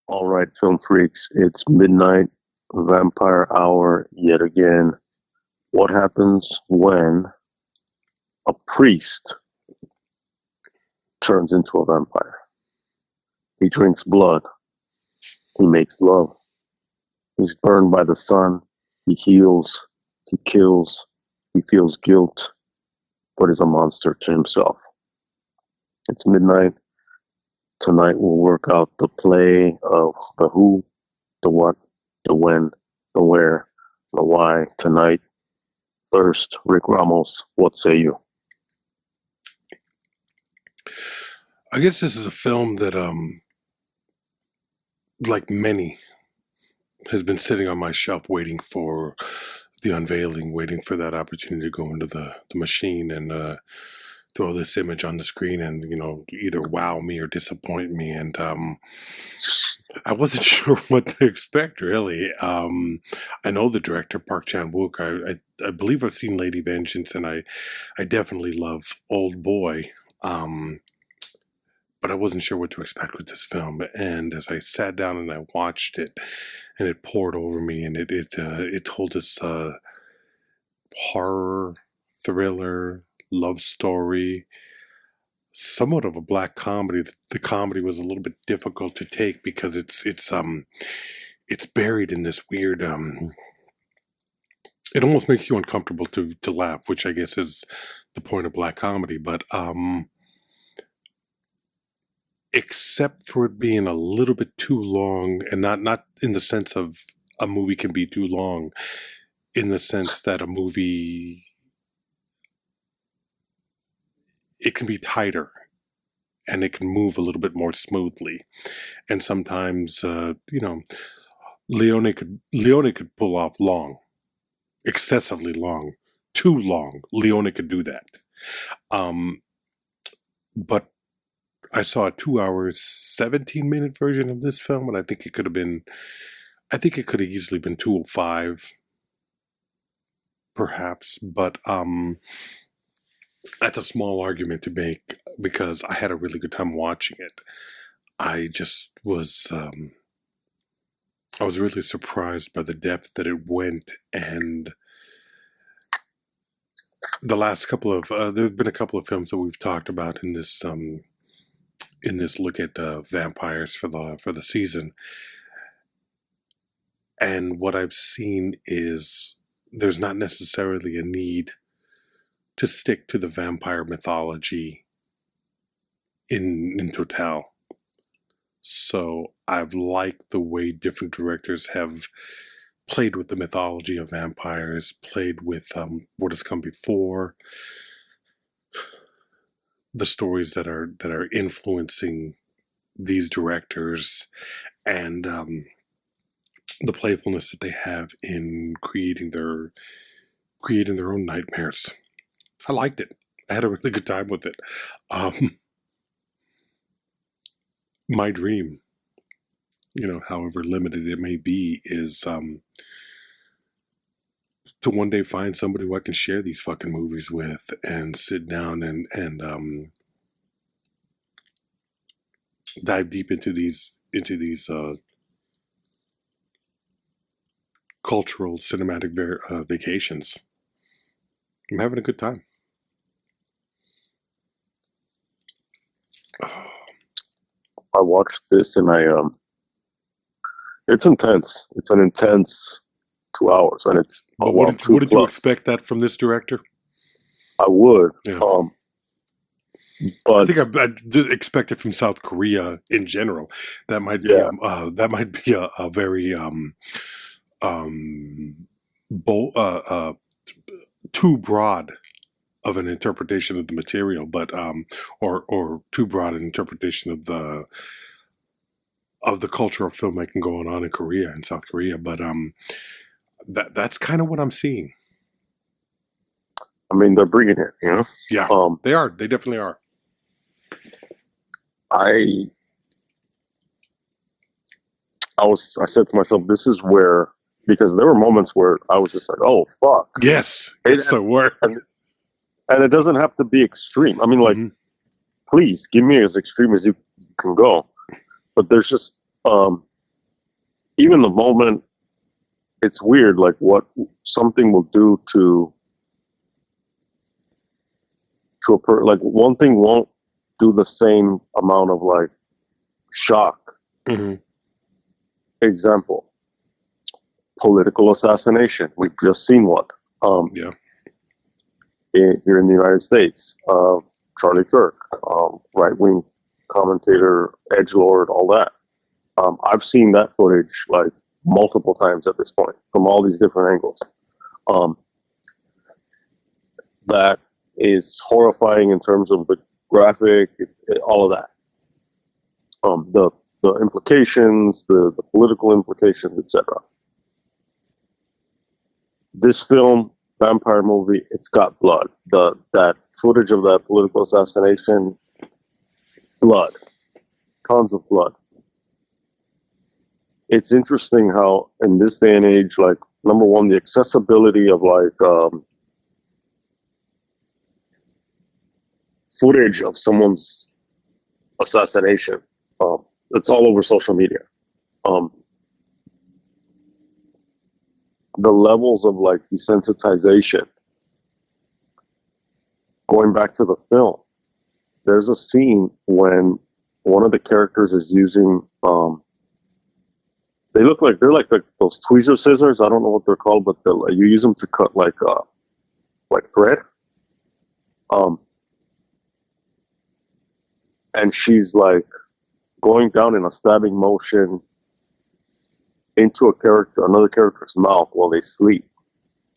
All right, film freaks, it's midnight, vampire hour yet again. What happens when a priest turns into a vampire? He drinks blood, he makes love, he's burned by the sun, he heals, he kills, he feels guilt, but is a monster to himself. It's midnight. Tonight we'll work out the play of the who, the what, the when, the where, the why. Tonight, Thirst, RickRamos, what say you? I guess this is a film that, like many, has been sitting on my shelf waiting for the unveiling, waiting for that opportunity to go into the machine and throw this image on the screen and, either wow me or disappoint me. And I wasn't sure what to expect, really. I know the director, Park Chan-wook. I believe I've seen Lady Vengeance, and I definitely love Old Boy. But I wasn't sure what to expect with this film. And as I sat down and I watched it, and it poured over me, and it told this horror, thriller, love story, somewhat of a black comedy. The comedy was a little bit difficult to take because it's buried in this weird. It almost makes you uncomfortable to laugh, which I guess is the point of black comedy. But except for it being a little bit too long, and not in the sense of a movie can be too long, in the sense that a movie, it can be tighter and it can move a little bit more smoothly. And sometimes, Leone could pull off long, excessively long, too long. Leone could do that. But I saw a 2 hours, 17-minute version of this film, and I think it could have easily been 205, perhaps, but that's a small argument to make because I had a really good time watching it. I just was, I was really surprised by the depth that it went, and the last couple of, there have been a couple of films that we've talked about in this look at vampires for the season, and what I've seen is there's not necessarily a need to stick to the vampire mythology in total. So I've liked the way different directors have played with the mythology of vampires, played with what has come before, the stories that are influencing these directors, and the playfulness that they have in creating their own nightmares. I liked it. I had a really good time with it. My dream, however limited it may be, is to one day find somebody who I can share these fucking movies with and sit down and dive deep into these cultural cinematic vacations. I'm having a good time. I watched this and it's intense. It's an intense 2 hours, and it's what did you expect that from this director? I would. Yeah. But I think I did expect it from South Korea in general. That might be a very too broad of an interpretation of the material, but or too broad an interpretation of the cultural filmmaking going on in Korea and South Korea. But that's kind of what I'm seeing. I mean, they're bringing it, Yeah, they are. They definitely are. I said to myself, this is where, because there were moments where I was just like, oh, fuck. Yes, it's the word. And it doesn't have to be extreme. I mean, please give me as extreme as you can go. But there's just, even the moment, it's weird, like what something will do to like one thing won't do the same amount of like shock. Mm-hmm. Example, political assassination. We've just seen one. Yeah. Here in the United States, Charlie Kirk, right-wing commentator, edgelord, all that. I've seen that footage like multiple times at this point from all these different angles. That is horrifying in terms of the graphic, all of that. The implications, the political implications, etc. This film, vampire movie, it's got blood. That footage of that political assassination, blood, tons of blood. It's interesting how in this day and age, like, number one, the accessibility of like footage of someone's assassination, it's all over social media. The levels of like desensitization. Going back to the film, there's a scene when one of the characters is using they're like those tweezer scissors. I don't know what they're called, but you use them to cut like thread. And she's like going down in a stabbing motion into another character's mouth while they sleep.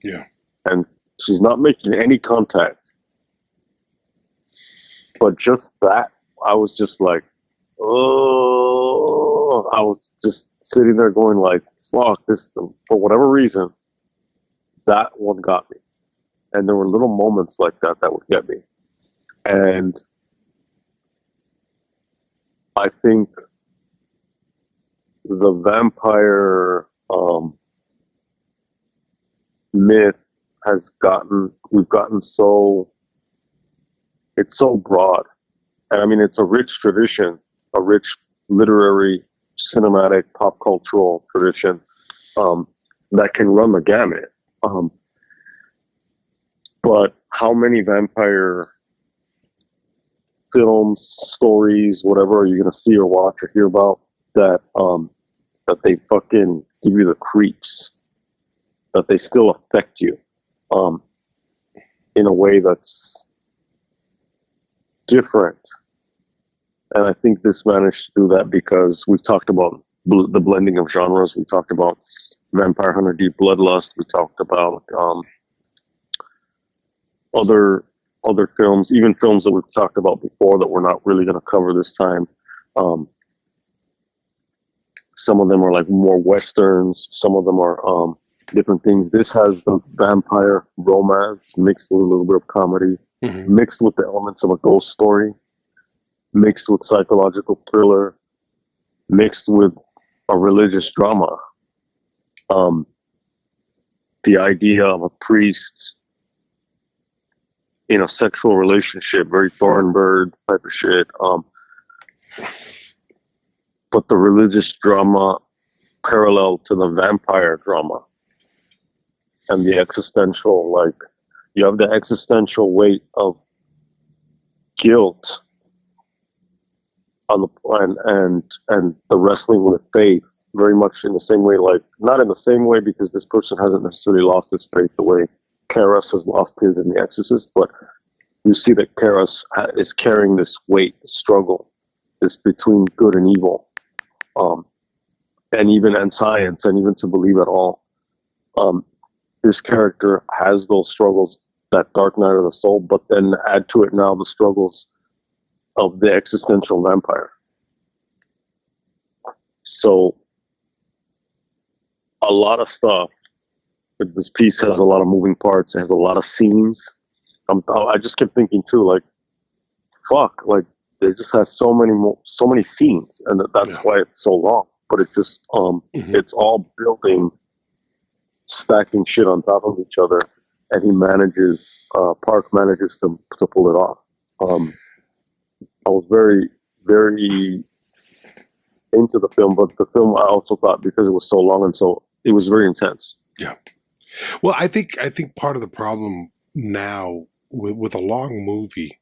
Yeah. And she's not making any contact. But just that, I was just like, oh, I was just sitting there going like, fuck this, for whatever reason, that one got me. And there were little moments like that would get me. And I think the vampire myth we've gotten so, it's so broad. And I mean, it's a rich tradition, a rich literary, cinematic, pop cultural tradition that can run the gamut. But how many vampire films, stories, whatever, are you going to see or watch or hear about that they fucking give you the creeps, that they still affect you in a way that's different? And I think this managed to do that because we've talked about the blending of genres. We talked about Vampire Hunter D Bloodlust. We talked about other films, even films that we've talked about before that we're not really going to cover this time. Some of them are like more westerns. Some of them are different things. This has the vampire romance mixed with a little bit of comedy, mixed with the elements of a ghost story, mixed with psychological thriller, mixed with a religious drama. The idea of a priest in a sexual relationship, very Thornbird type of shit. But the religious drama parallel to the vampire drama. And the existential, like, you have the existential weight of guilt on the and the wrestling with faith, very much in the same way, like, not in the same way because this person hasn't necessarily lost his faith the way Karras has lost his in The Exorcist, but you see that Karras is carrying this weight, this struggle, this between good and evil, and science, and even to believe at all. This character has those struggles, that dark night of the soul, but then add to it now the struggles of the existential vampire. So a lot of stuff. This piece has a lot of moving parts. It has a lot of scenes. I just kept thinking too, like, fuck, like, it just has so many scenes, and that's why it's so long. But it just, it's all building, stacking shit on top of each other, and Park manages to pull it off. I was very, very into the film, but the film I also thought because it was so long and so it was very intense. Yeah. Well, I think part of the problem now with a long movie,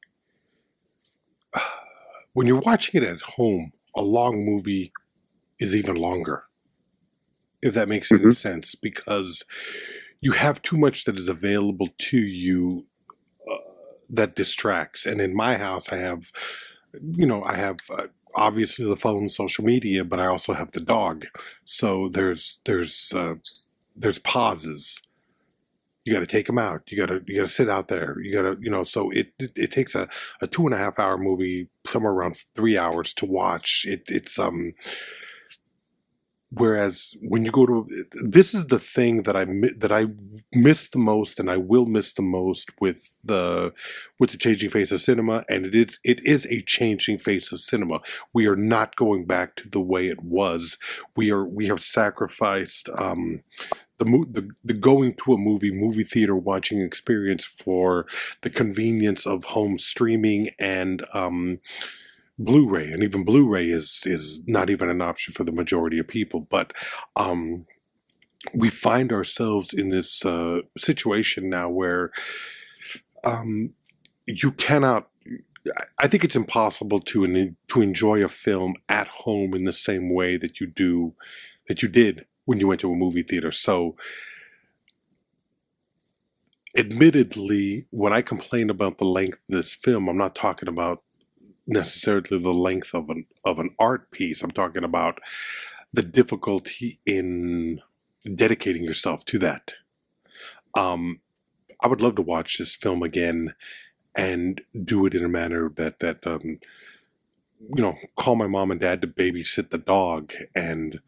when you're watching it at home, a long movie is even longer. If that makes any sense, because you have too much that is available to you that distracts. And in my house, I have, obviously the phone, social media, but I also have the dog. So there's pauses. You got to take them out. You got to sit out there. You got to, so it takes a 2.5 hour movie, somewhere around 3 hours to watch. Whereas when you go to, this is the thing that I miss the most, and I will miss the most with the changing face of cinema. And it is a changing face of cinema. We are not going back to the way it was. We have sacrificed the going to a movie theater watching experience for the convenience of home streaming and Blu-ray, and even Blu-ray is not even an option for the majority of people. But we find ourselves in this situation now where you cannot. I think it's impossible to enjoy a film at home in the same way that you did when you went to a movie theater. So, admittedly, when I complain about the length of this film, I'm not talking about necessarily the length of an art piece. I'm talking about the difficulty in dedicating yourself to that. I would love to watch this film again and do it in a manner that call my mom and dad to babysit the dog and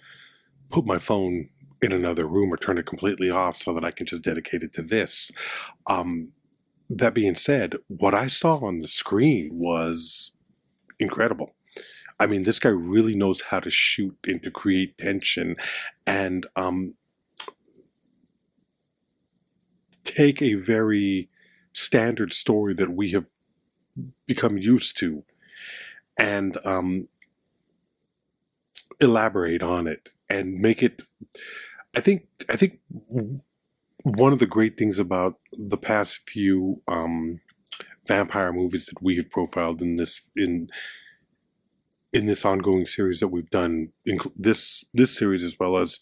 put my phone in another room or turn it completely off so that I can just dedicate it to this. That being said, what I saw on the screen was incredible. I mean, this guy really knows how to shoot and to create tension and take a very standard story that we have become used to and elaborate on it and make it. I think one of the great things about the past few vampire movies that we have profiled in this ongoing series that we've done, this series as well as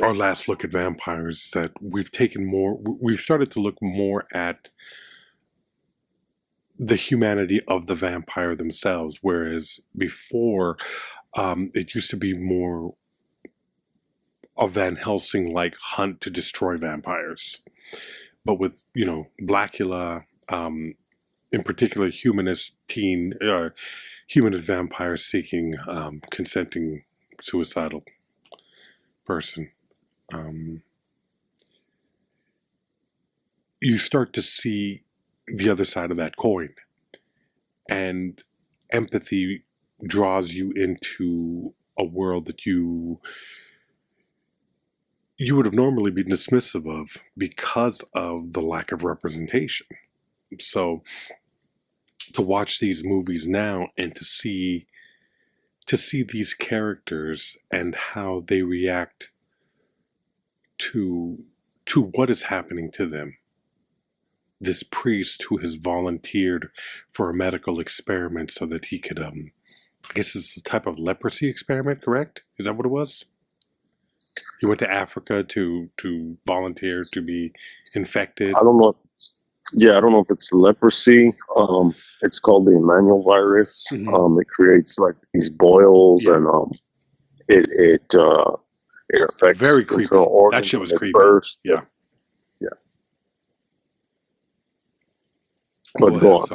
our last look at vampires, that we've started to look more at the humanity of the vampire themselves, whereas before it used to be more a Van Helsing-like hunt to destroy vampires. But with, Blackula, in particular, humanist vampire seeking consenting suicidal person, you start to see the other side of that coin, and empathy draws you into a world that you would have normally been dismissive of because of the lack of representation. So to watch these movies now and to see these characters and how they react to what is happening to them. This priest who has volunteered for a medical experiment so that he could, I guess it's a type of leprosy experiment, correct? Is that what it was? He went to Africa to volunteer to be infected. I don't know if it's leprosy. It's called the Emmanuel virus. It creates like these boils, and it affects very creepy. internal organs. That shit was creepy. Burst. Yeah. But go on.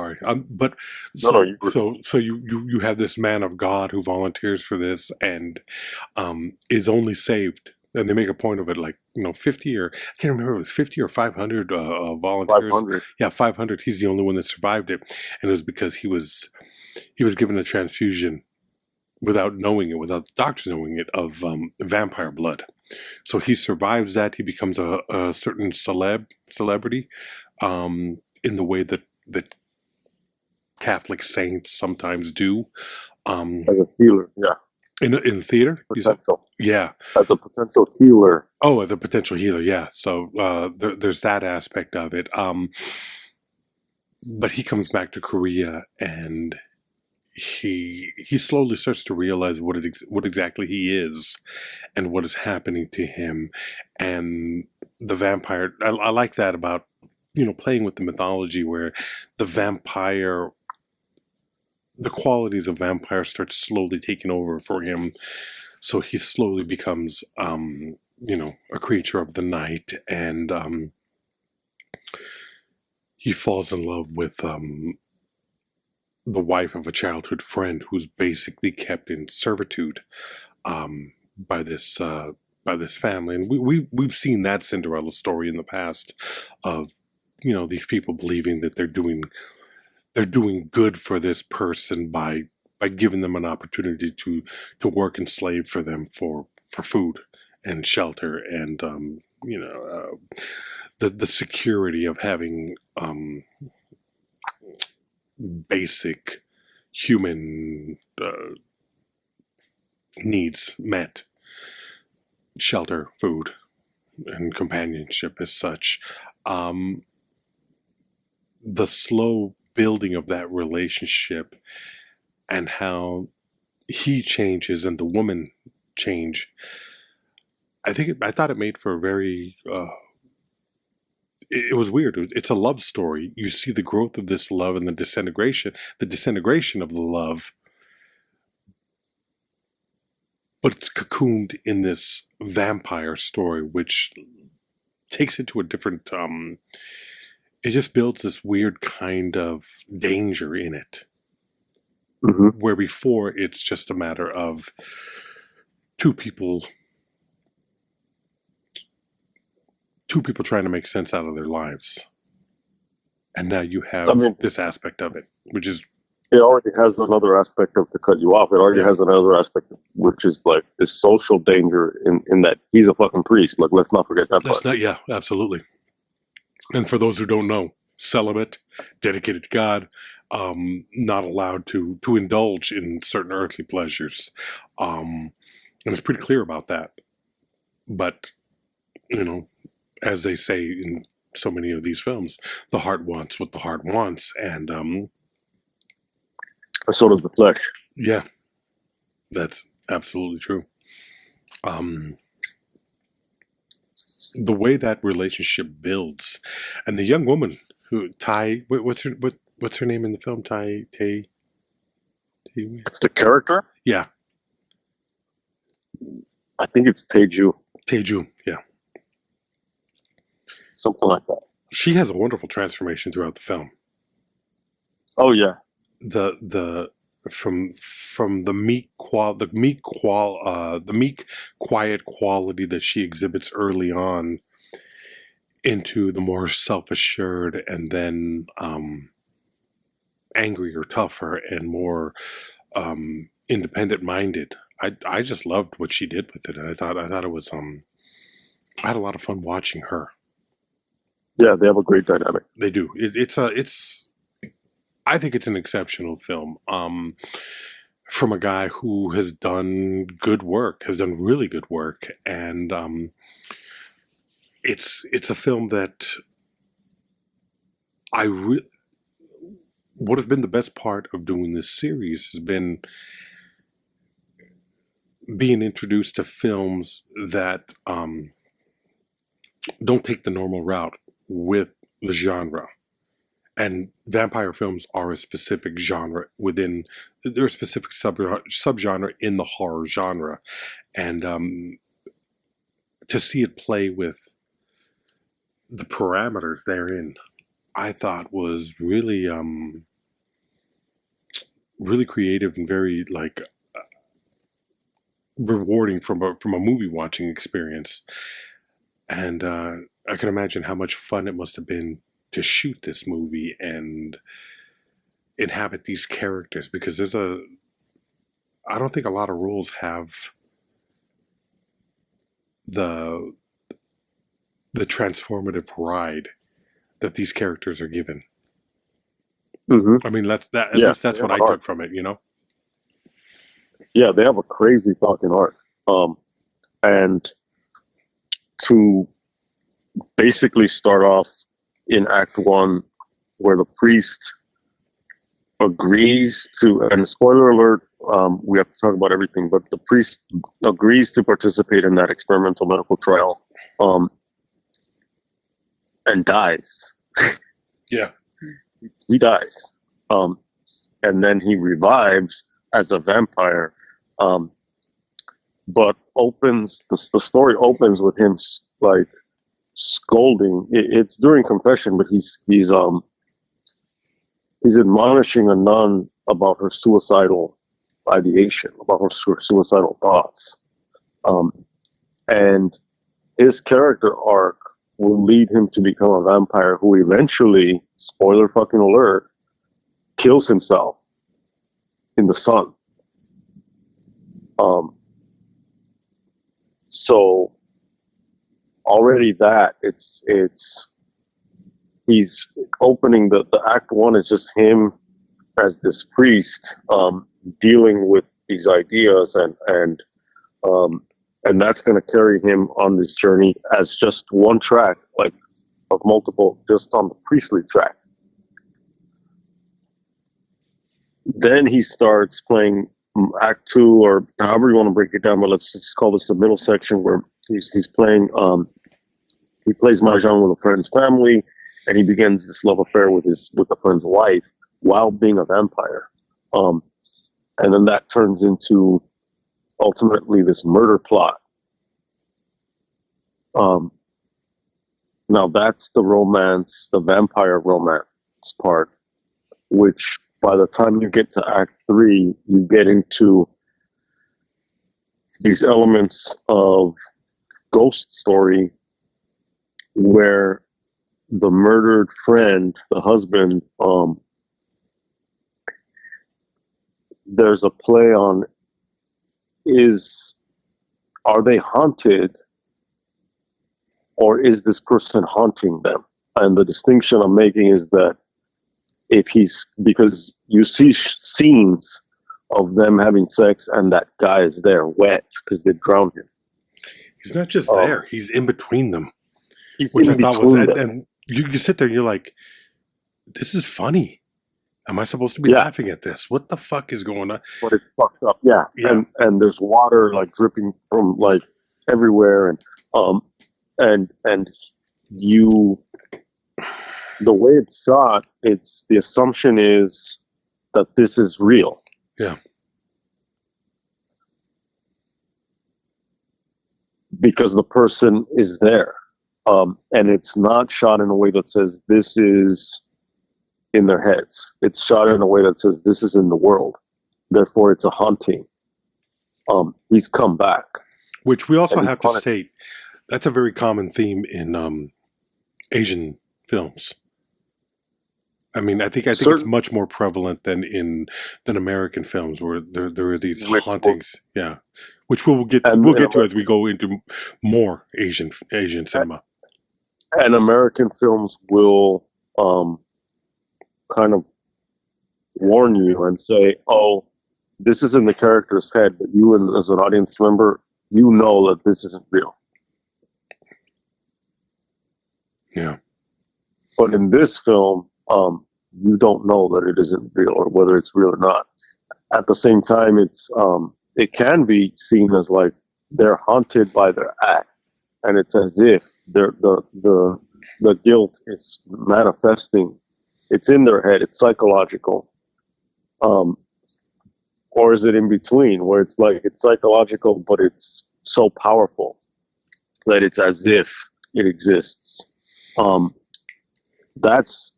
Sorry. So you have this man of God who volunteers for this and is only saved. And they make a point of it, like, 50 or, I can't remember if it was 50 or 500 volunteers. 500. Yeah, 500. He's the only one that survived it. And it was because he was given a transfusion without knowing it, without the doctors knowing it, of vampire blood. So he survives that. He becomes a certain celebrity in the way that Catholic saints sometimes do. As a healer, yeah. In theater, you said, Potential. yeah. As a potential healer. Oh, as a potential healer, yeah. So there's that aspect of it. But he comes back to Korea, and he slowly starts to realize what exactly he is and what is happening to him. And the vampire, I like that about, playing with the mythology, where the vampire, the qualities of vampire start slowly taking over for him. So he slowly becomes, a creature of the night, and he falls in love with the wife of a childhood friend, who's basically kept in servitude by this family. And we've seen that Cinderella story in the past of, these people believing that they're doing good for this person by giving them an opportunity to work and slave for them for food and shelter, and the security of having basic human needs met: shelter, food, and companionship as such. The slow building of that relationship, and how he changes and the woman change, I thought it made for a very it was weird. It's a love story. You see the growth of this love and the disintegration of the love, but it's cocooned in this vampire story, which takes it to a different. It just builds this weird kind of danger in it, where before it's just a matter of two people trying to make sense out of their lives, and now you have this aspect of it, which is, it already has another aspect of, to cut you off, it already has another aspect, which is like this social danger in that he's a fucking priest. Like, let's not forget that part. Yeah, absolutely. And for those who don't know, celibate, dedicated to God, not allowed to indulge in certain earthly pleasures, and it's pretty clear about that. But as they say in so many of these films, the heart wants what the heart wants, and so does the flesh. Yeah, that's absolutely true. The way that relationship builds, and the young woman who what's her name in the film? It's the character. Yeah, I think it's Tae-ju. Tae-ju, yeah, something like that. She has a wonderful transformation throughout the film. Oh yeah, from the meek, quiet quality that she exhibits early on, into the more self-assured, and then angrier, tougher, and more independent-minded. I just loved what she did with it, and I thought it was I had a lot of fun watching her. Yeah, they have a great dynamic. They do. I think it's an exceptional film, from a guy who has done really good work, and it's a film that what has been the best part of doing this series has been being introduced to films that don't take the normal route with the genre. And vampire films are a specific genre they're a specific subgenre in the horror genre. And to see it play with the parameters therein, I thought was really, really creative and very rewarding from a movie watching experience. And I can imagine how much fun it must have been to shoot this movie and inhabit these characters, because I don't think a lot of roles have the transformative ride that these characters are given. I mean, at least that's what I took from it, Yeah, they have a crazy fucking arc. And to basically start off in Act 1, where the priest agrees to, and spoiler alert, we have to talk about everything, but the priest agrees to participate in that experimental medical trial, and dies. Yeah. He dies. And then he revives as a vampire. But the story opens with him like scolding. It's during confession, but he's admonishing a nun about her suicidal ideation, about her suicidal thoughts. And his character arc will lead him to become a vampire who eventually, spoiler fucking alert, kills himself in the sun. So already that he's opening the Act 1 is just him as this priest, dealing with these ideas, and that's going to carry him on this journey as just one track, like of multiple, just on the priestly track. Then he starts playing Act 2, or however you want to break it down, but let's just call this the middle section, where he's playing. He plays mahjong with a friend's family, and he begins this love affair with the friend's wife while being a vampire. And then that turns into ultimately this murder plot. Now that's the romance, the vampire romance part, which by the time you get to Act 3, you get into these elements of ghost story where the murdered friend, the husband, there's a play on, are they haunted, or is this person haunting them? And the distinction I'm making is that because you see scenes of them having sex and that guy is there wet because they drowned him. He's not just there, he's in between them. Which I thought was, and you sit there and you're like, this is funny. Am I supposed to be laughing at this? What the fuck is going on? But it's fucked up, yeah. And there's water like dripping from like everywhere, and the way it's shot, the assumption is that this is real. Yeah. Because the person is there. And it's not shot in a way that says this is in their heads. It's shot in a way that says this is in the world. Therefore, it's a haunting. He's come back. Which we also have to state, that's a very common theme in Asian films. I mean, I think it's much more prevalent than American films, where there are these hauntings. Yeah, which we'll get to as we go into more Asian cinema. And American films will kind of warn you and say, "Oh, this is in the character's head," but you, as an audience member, you know that this isn't real. Yeah. But in this film, you don't know that it isn't real, or whether it's real or not. At the same time, it can be seen as like they're haunted by their act, and it's as if the guilt is manifesting. It's in their head. It's psychological. Or is it in between, where it's like it's psychological, but it's so powerful that it's as if it exists. That's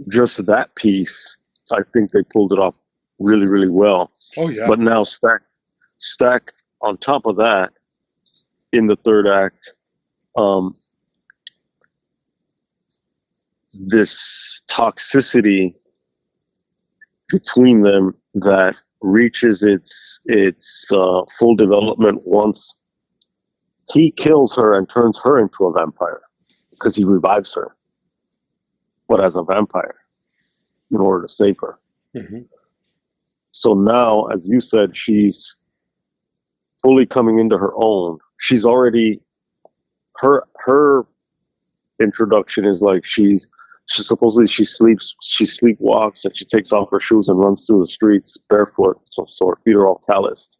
just that piece. I think they pulled it off really, really well. Oh yeah. But now stack on top of that, in the third act, this toxicity between them that reaches its full development once he kills her and turns her into a vampire, because he revives her, but as a vampire, in order to save her. Mm-hmm. So now, as you said, she's fully coming into her own. She's already her introduction is like she supposedly she sleepwalks and she takes off her shoes and runs through the streets barefoot, so her feet are all calloused.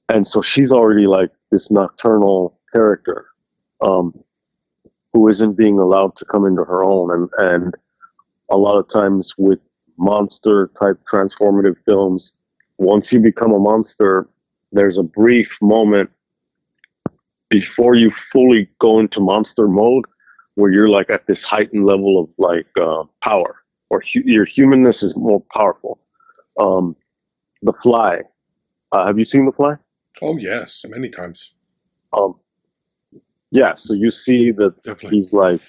And so she's already like this nocturnal character, who isn't being allowed to come into her own. And a lot of times with monster type transformative films, once you become a monster, there's a brief moment before you fully go into monster mode where you're like at this heightened level of like power, or your humanness is more powerful. The Fly. Have you seen The Fly? Oh yes, many times. Yeah, so you see that Definitely. he's like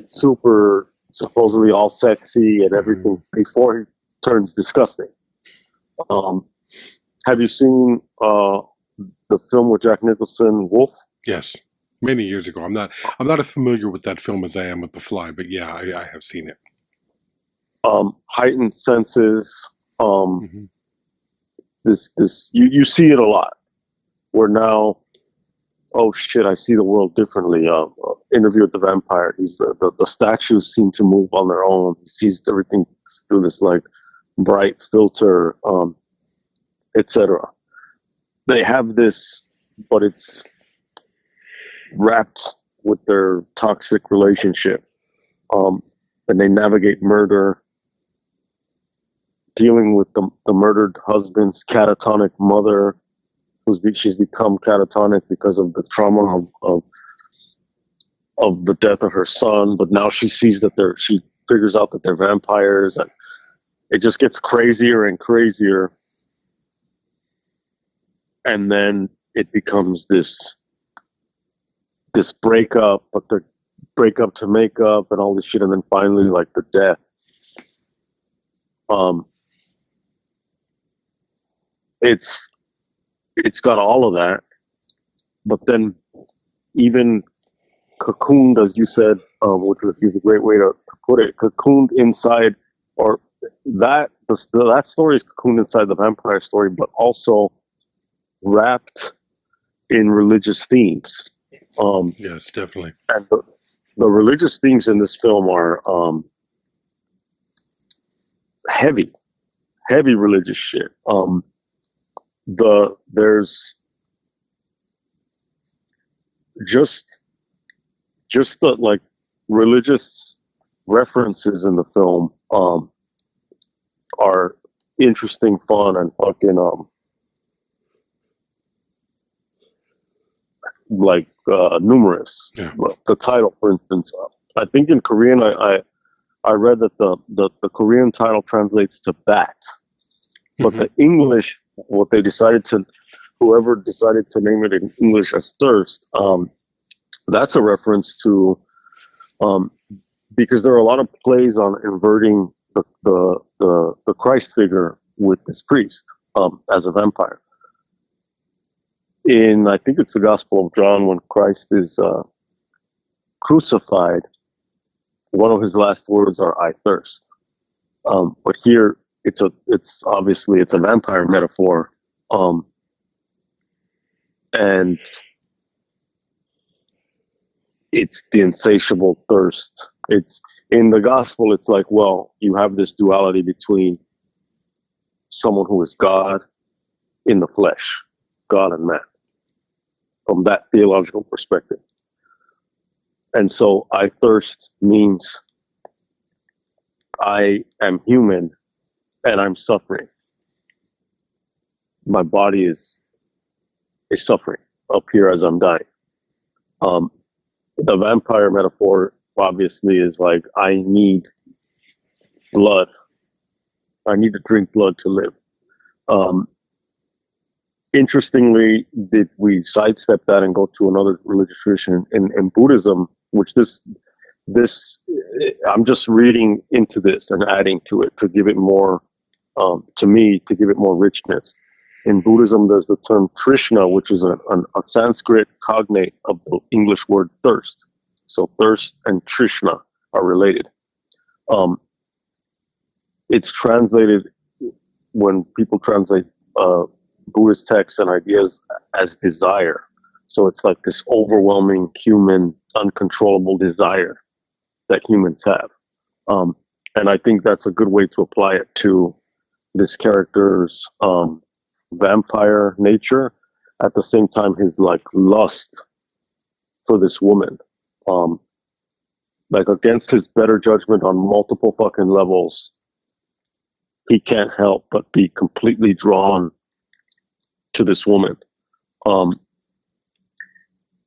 super, supposedly all sexy and everything before he turns disgusting. Have you seen the film with Jack Nicholson, Wolf? Yes, many years ago. I'm not as familiar with that film as I am with The Fly, but yeah, I have seen it. Heightened senses. This you see it a lot. Where now, oh shit, I see the world differently. Interview with the Vampire. The statues seem to move on their own. He sees everything through this like bright filter, etc. They have this, but it's wrapped with their toxic relationship, and they navigate murder, dealing with the murdered husband's catatonic mother, she's become catatonic because of the trauma of the death of her son. But now she sees that she figures out that they're vampires, and it just gets crazier and crazier. And then it becomes this breakup, but the breakup to make up and all this shit, and then finally like the death. It's got all of that, but then even cocooned, as you said, which is a great way to put it, cocooned inside, or that story is cocooned inside the vampire story, but also wrapped in religious themes. Yes, definitely. And the religious themes in this film are heavy religious shit. There's just the like religious references in the film are interesting, fun, and fucking numerous. Yeah. The title, for instance, I think in Korean, I read that the Korean title translates to bat, but the English, whoever decided to name it in English as Thirst, that's a reference to, because there are a lot of plays on inverting the Christ figure with this priest as a vampire. I think it's the Gospel of John, when Christ is crucified, one of his last words are "I thirst." But here it's obviously a vampire metaphor, and it's the insatiable thirst. It's in the gospel. It's like, well, you have this duality between someone who is God in the flesh, God and man, from that theological perspective. And so I thirst means I am human and I'm suffering. My body is suffering up here as I'm dying. The vampire metaphor obviously is like, I need blood. I need to drink blood to live. Interestingly, did we sidestep that and go to another religious tradition in Buddhism, which this I'm just reading into this and adding to it to give it more, to me, to give it more richness. In Buddhism, there's the term Trishna, which is a Sanskrit cognate of the English word thirst. So thirst and Trishna are related. it's translated when people translate Buddhist texts and ideas as desire. So it's like this overwhelming human, uncontrollable desire that humans have. And I think that's a good way to apply it to this character's vampire nature. At the same time, his like lust for this woman, like against his better judgment on multiple fucking levels, he can't help but be completely drawn to this woman.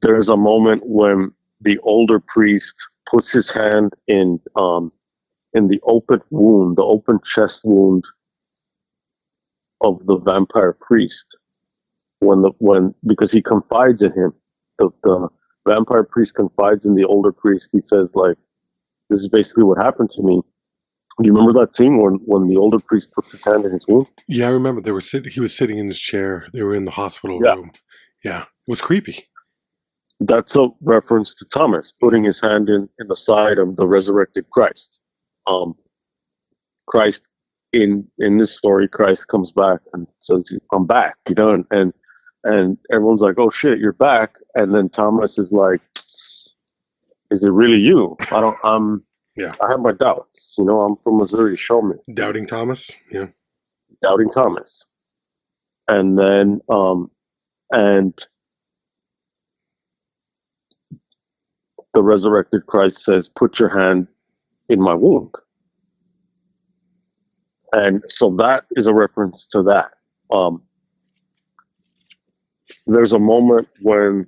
There's a moment when the older priest puts his hand in the open wound, the open chest wound of the vampire priest. Because he confides in him, the vampire priest confides in the older priest. He says, like, this is basically what happened to me. Do you remember that scene when the older priest puts his hand in his wound? Yeah, I remember. He was sitting in his chair. They were in the hospital room. Yeah, it was creepy. That's a reference to Thomas putting his hand in the side of the resurrected Christ. Christ in this story, Christ comes back and says, "I'm back," and everyone's like, "Oh shit, you're back!" And then Thomas is like, "Is it really you? I have my doubts. I'm from Missouri. Show me." Doubting Thomas. Yeah. Doubting Thomas. And then and the resurrected Christ says, "Put your hand in my wound." And so that is a reference to that. There's a moment when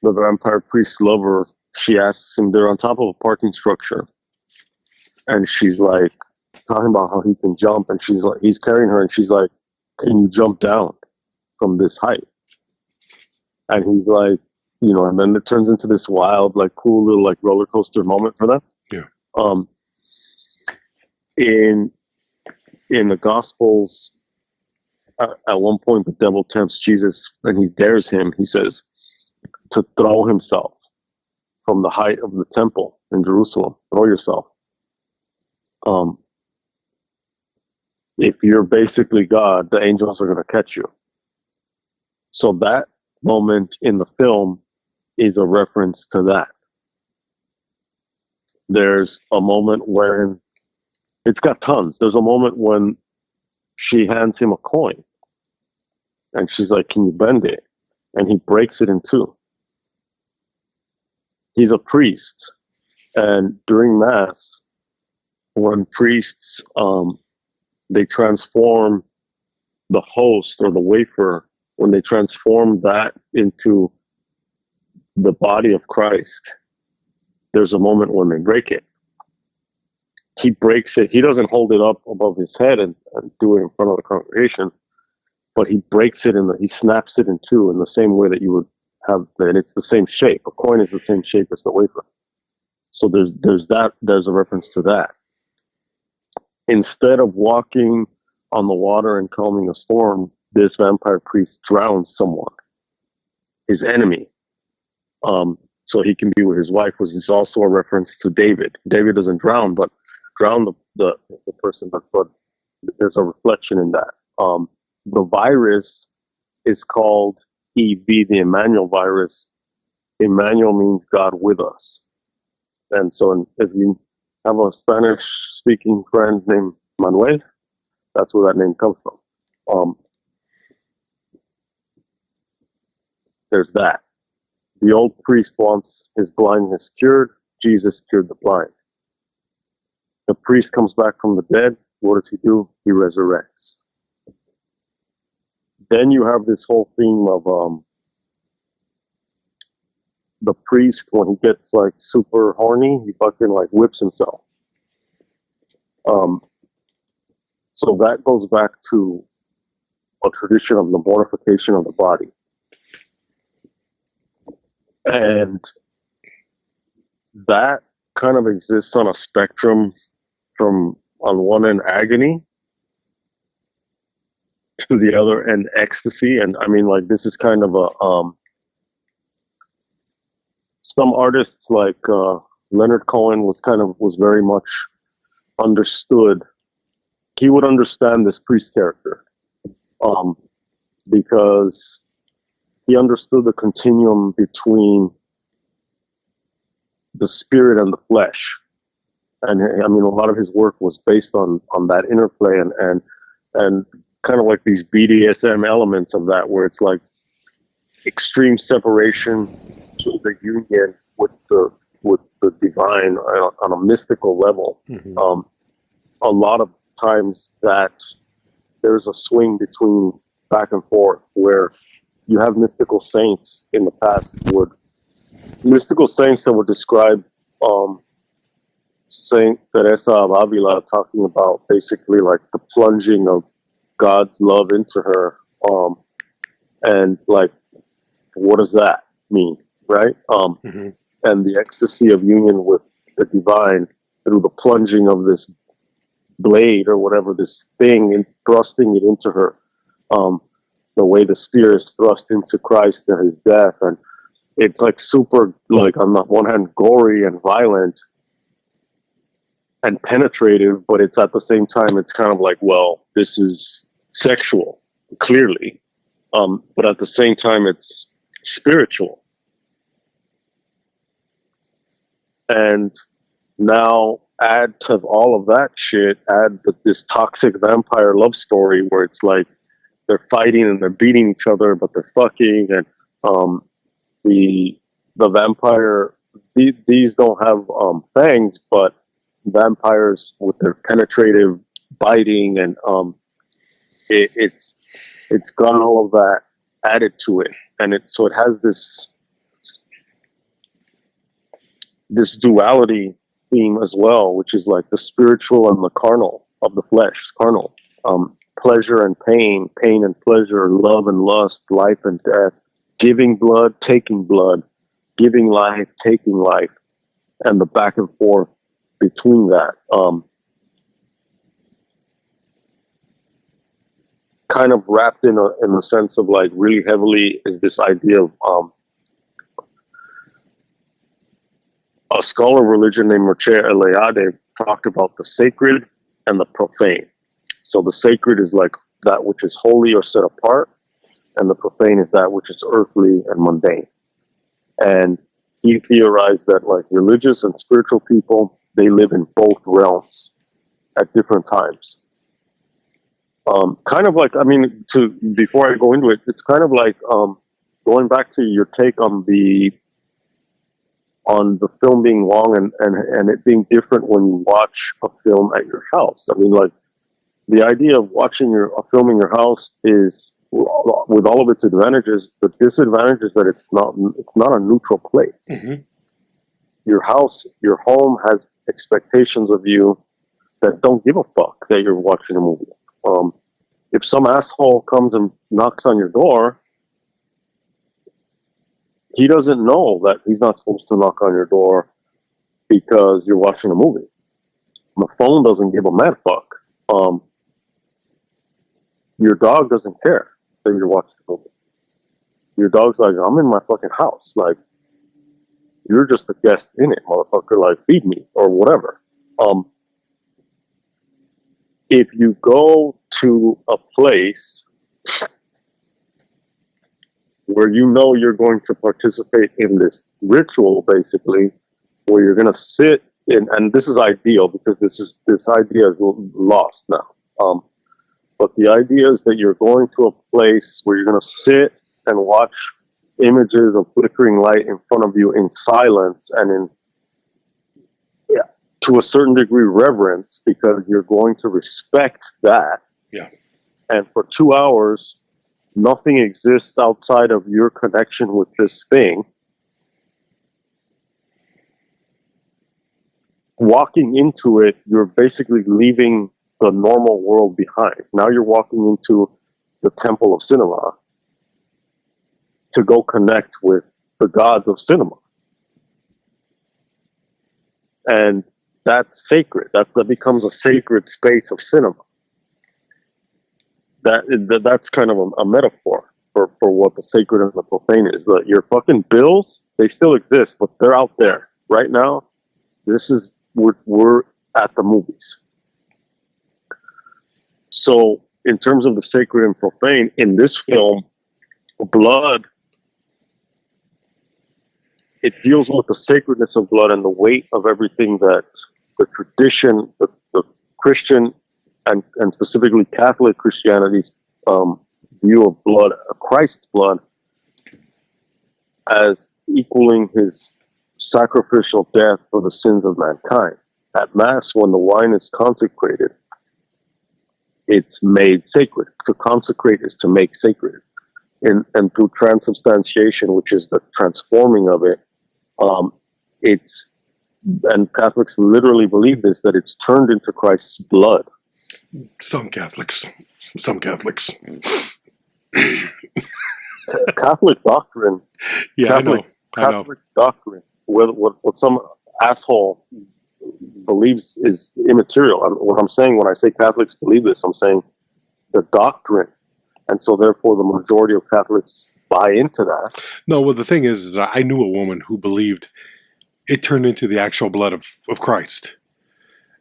the vampire priest's lover, she asks him, they're on top of a parking structure, and she's like talking about how he can jump, and she's like, he's carrying her, and she's like, "Can you jump down from this height?" And he's like, and then it turns into this wild, like, cool little, like, roller coaster moment for them. Yeah. In the Gospels, at one point, the devil tempts Jesus, and he dares him. He says to throw himself from the height of the temple in Jerusalem. Throw yourself. If you're basically God, the angels are going to catch you. So that moment in the film is a reference to that. There's a moment when it's got tons. There's a moment when she hands him a coin, and she's like, "Can you bend it?" And he breaks it in two. He's a priest, and during Mass, when priests they transform the host or the wafer, when they transform that into the body of Christ, there's a moment when they break it. He breaks it. He doesn't hold it up above his head and do it in front of the congregation, but he breaks it he snaps it in two in the same way that you would have, and it's the same shape. A coin is the same shape as the wafer. So there's a reference to that. Instead of walking on the water and calming a storm, this vampire priest drowns someone, his enemy, so he can be with his wife, which is also a reference to David. David doesn't drown, but drown the person, but there's a reflection in that. The virus is called EV, the Emmanuel virus. Emmanuel means God with us. And so if you have a Spanish-speaking friend named Manuel, that's where that name comes from. There's that. The old priest wants his blindness cured. Jesus cured the blind. The priest comes back from the dead. What does he do? He resurrects. Then you have this whole theme of the priest, when he gets like super horny, he fucking like whips himself. So that goes back to a tradition of the mortification of the body. And that kind of exists on a spectrum from, on one end, agony, to the other end, ecstasy. And I mean, like, this is kind of a some artists like Leonard Cohen was very much understood he would understand this priest character, because he understood the continuum between the spirit and the flesh. And I mean, a lot of his work was based on that interplay and kind of like these BDSM elements of that, where it's like extreme separation to the union with the divine on a mystical level. Mm-hmm. A lot of times that there's a swing between back and forth, where you have mystical saints in the past that would describe Saint Teresa of Avila, talking about basically like the plunging of God's love into her, and like, what does that mean, right? Mm-hmm. And the ecstasy of union with the divine through the plunging of this blade or whatever, this thing, and thrusting it into her, the way the spear is thrust into Christ and his death. And it's like super, like, on the one hand gory and violent and penetrative, but it's at the same time, it's kind of like, well, this is sexual, clearly, but at the same time, it's spiritual. And now add to all of that shit, this toxic vampire love story where it's like they're fighting and they're beating each other, but they're fucking, and the vampire, these don't have fangs, but vampires with their penetrative biting, and it's got all of that added to it, and so it has this duality theme as well, which is like the spiritual and the carnal of the flesh, carnal, pleasure and pain, pain and pleasure, love and lust, life and death, giving blood, taking blood, giving life, taking life, and the back and forth between that. Kind of wrapped in a sense of like really heavily is this idea of a scholar of religion named Mircea Eliade talked about the sacred and the profane. So the sacred is like that which is holy or set apart, and the profane is that which is earthly and mundane. And he theorized that like religious and spiritual people, they live in both realms at different times. Kind of like, I mean, before I go into it, it's kind of like going back to your take on the film being long and it being different when you watch a film at your house. I mean, like, the idea of watching a film in your house is, with all of its advantages, the disadvantage is that it's not a neutral place. Mm-hmm. Your house, your home has expectations of you that don't give a fuck that you're watching a movie. If some asshole comes and knocks on your door, he doesn't know that he's not supposed to knock on your door because you're watching a movie. The phone doesn't give a mad fuck. Your dog doesn't care that you're watching a movie. Your dog's like, I'm in my fucking house. Like, you're just a guest in it, motherfucker. Like, feed me or whatever. If you go to a place where you know you're going to participate in this ritual, basically, where you're going to sit in, and this is ideal because this idea is lost now. But the idea is that you're going to a place where you're going to sit and watch images of flickering light in front of you in silence and to a certain degree reverence, because you're going to respect that. Yeah. And for 2 hours, nothing exists outside of your connection with this thing. Walking into it, you're basically leaving the normal world behind. Now you're walking into the temple of cinema to go connect with the gods of cinema. And that's sacred. That becomes a sacred space of cinema. That's kind of a metaphor for what the sacred and the profane is. That your fucking bills, they still exist, but they're out there. Right now, we're at the movies. So, in terms of the sacred and profane, in this film, blood, it deals with the sacredness of blood and the weight of everything that the tradition, the Christian, and specifically Catholic Christianity view of blood, Christ's blood, as equaling his sacrificial death for the sins of mankind. At Mass, when the wine is consecrated, it's made sacred. To consecrate is to make sacred. And through transubstantiation, which is the transforming of it, and Catholics literally believe this, that it's turned into Christ's blood. Some Catholics. Catholic doctrine. Yeah, I know. Catholic doctrine, what some asshole believes is immaterial. What I'm saying when I say Catholics believe this, I'm saying the doctrine. And so therefore the majority of Catholics buy into that. No, well, the thing is that I knew a woman who believed it turned into the actual blood of Christ.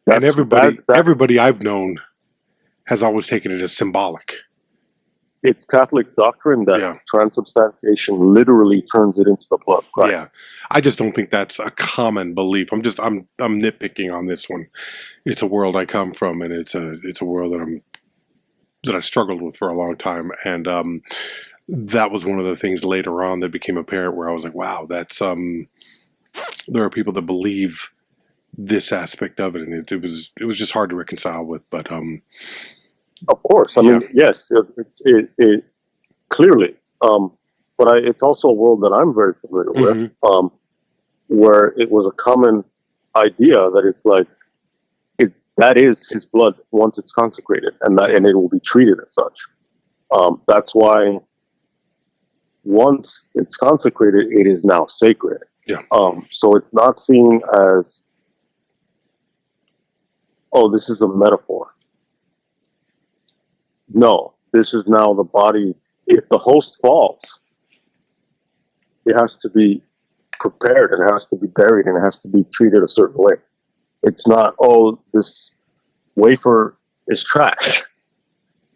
And everybody I've known has always taken it as symbolic. It's Catholic doctrine that transubstantiation literally turns it into the blood of Christ. Yeah, I just don't think that's a common belief. I'm nitpicking on this one. It's a world I come from, and it's a world that I struggled with for a long time, and that was one of the things later on that became apparent where I was like, wow, that's there are people that believe this aspect of it, and it was just hard to reconcile with, but of course, I mean, yes, it clearly, but it's also a world that I'm very familiar with, where it was a common idea that it's like that is his blood once it's consecrated, and it will be treated as such. That's why once it's consecrated, it is now sacred. Yeah. So it's not seen as, oh, this is a metaphor. No, this is now the body. If the host falls, it has to be prepared, it has to be buried, and it has to be treated a certain way. It's not, oh, this wafer is trash.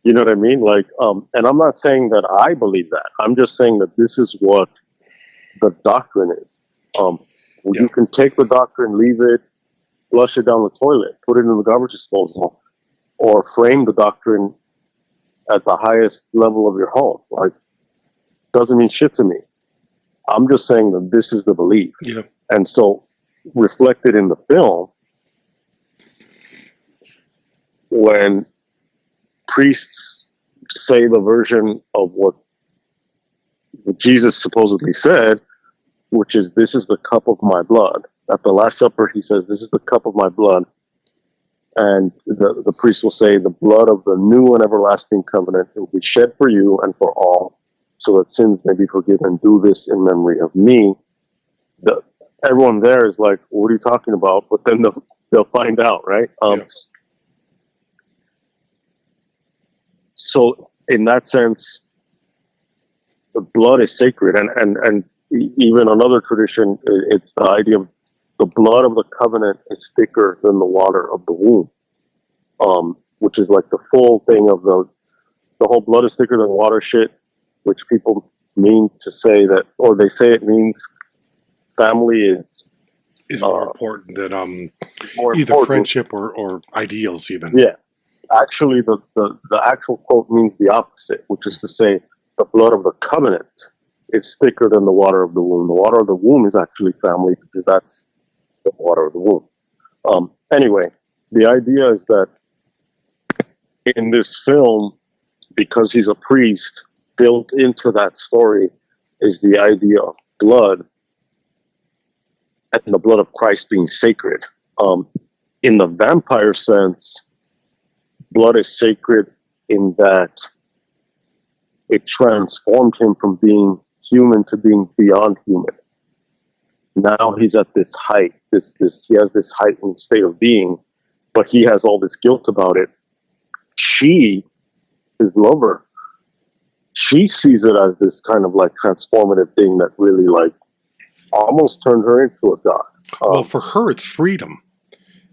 You know what I mean? Like, and I'm not saying that I believe that. I'm just saying that this is what the doctrine is. You can take the doctrine, leave it, flush it down the toilet, put it in the garbage disposal, or frame the doctrine at the highest level of your home. Like, doesn't mean shit to me. I'm just saying that this is the belief. Yeah. And so, reflected in the film, when priests say the version of what Jesus supposedly said, which is, this is the cup of my blood. At the Last Supper, he says, this is the cup of my blood. And the priest will say, the blood of the new and everlasting covenant will be shed for you and for all, so that sins may be forgiven. Do this in memory of me. Everyone there is like, what are you talking about? But then they'll find out, right? So in that sense, the blood is sacred. And even another tradition, it's the idea of the blood of the covenant is thicker than the water of the womb, which is like the full thing of the whole blood is thicker than water shit, which people mean to say that, or they say it means family is more important than more either important. Friendship or ideals even. Yeah. Actually, the actual quote means the opposite, which is to say the blood of the covenant is thicker than the water of the womb. The water of the womb is actually family, because that's the water of the womb. Anyway, the idea is that in this film, because he's a priest, built into that story is the idea of blood and the blood of Christ being sacred. In the vampire sense, blood is sacred in that it transformed him from being human to being beyond human. Now he's at this height, he has this heightened state of being, but he has all this guilt about it. She, his lover, she sees it as this kind of like transformative thing that really like almost turned her into a god. Well, for her, it's freedom.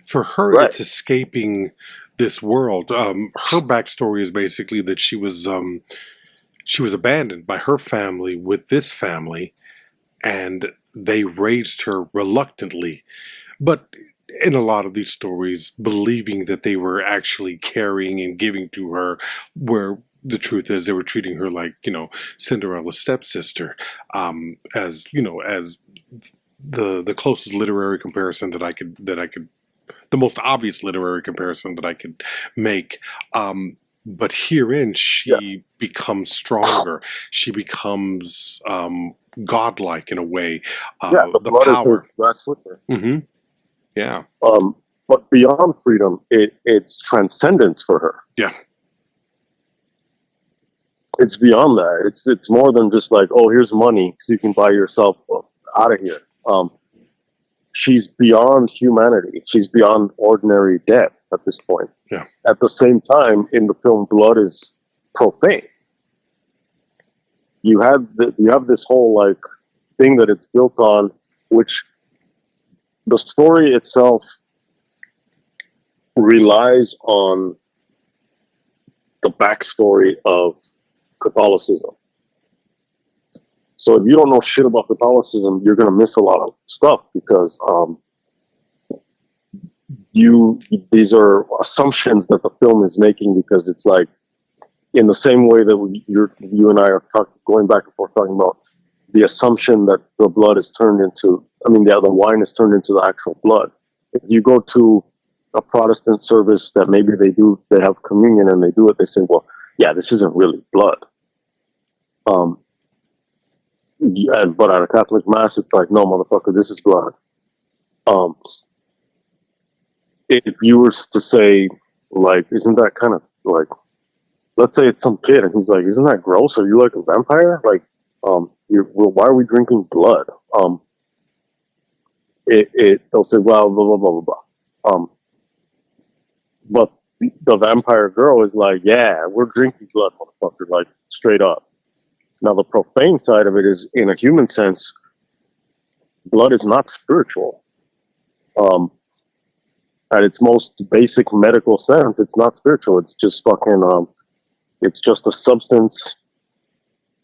For her, right. It's escaping this world. Her backstory is basically that she was abandoned by her family with this family, and they raised her reluctantly. But in a lot of these stories, believing that they were actually carrying and giving to her, where the truth is they were treating her like, Cinderella's stepsister, as the closest literary comparison that I could the most obvious literary comparison that I could make. But herein, she becomes stronger. She becomes godlike in a way. The blood power. Is her mm-hmm. Yeah. But beyond freedom, it's transcendence for her. Yeah. It's beyond that. It's more than just like, oh, here's money so you can buy yourself out of here. She's beyond humanity. She's beyond ordinary death at this point. Yeah. At the same time, in the film, blood is profane. You have this whole like thing that it's built on, which the story itself relies on the backstory of Catholicism. So if you don't know shit about Catholicism, you're going to miss a lot of stuff because these are assumptions that the film is making, because it's like in the same way that you and I are going back and forth talking about the assumption that the blood is turned into, the wine is turned into the actual blood. If you go to a Protestant service that maybe they have communion and they do it, they say, well, yeah, this isn't really blood. But at a Catholic Mass, it's like, no, motherfucker, this is blood. If you were to say, like, isn't that kind of like, let's say it's some kid and he's like, isn't that gross? Are you like a vampire? Like, why are we drinking blood? They'll say, well, blah, blah, blah, blah, blah. But the vampire girl is like, yeah, we're drinking blood, motherfucker, like, straight up. Now, the profane side of it is, in a human sense, blood is not spiritual. At its most basic medical sense, it's not spiritual. It's just fucking, it's just a substance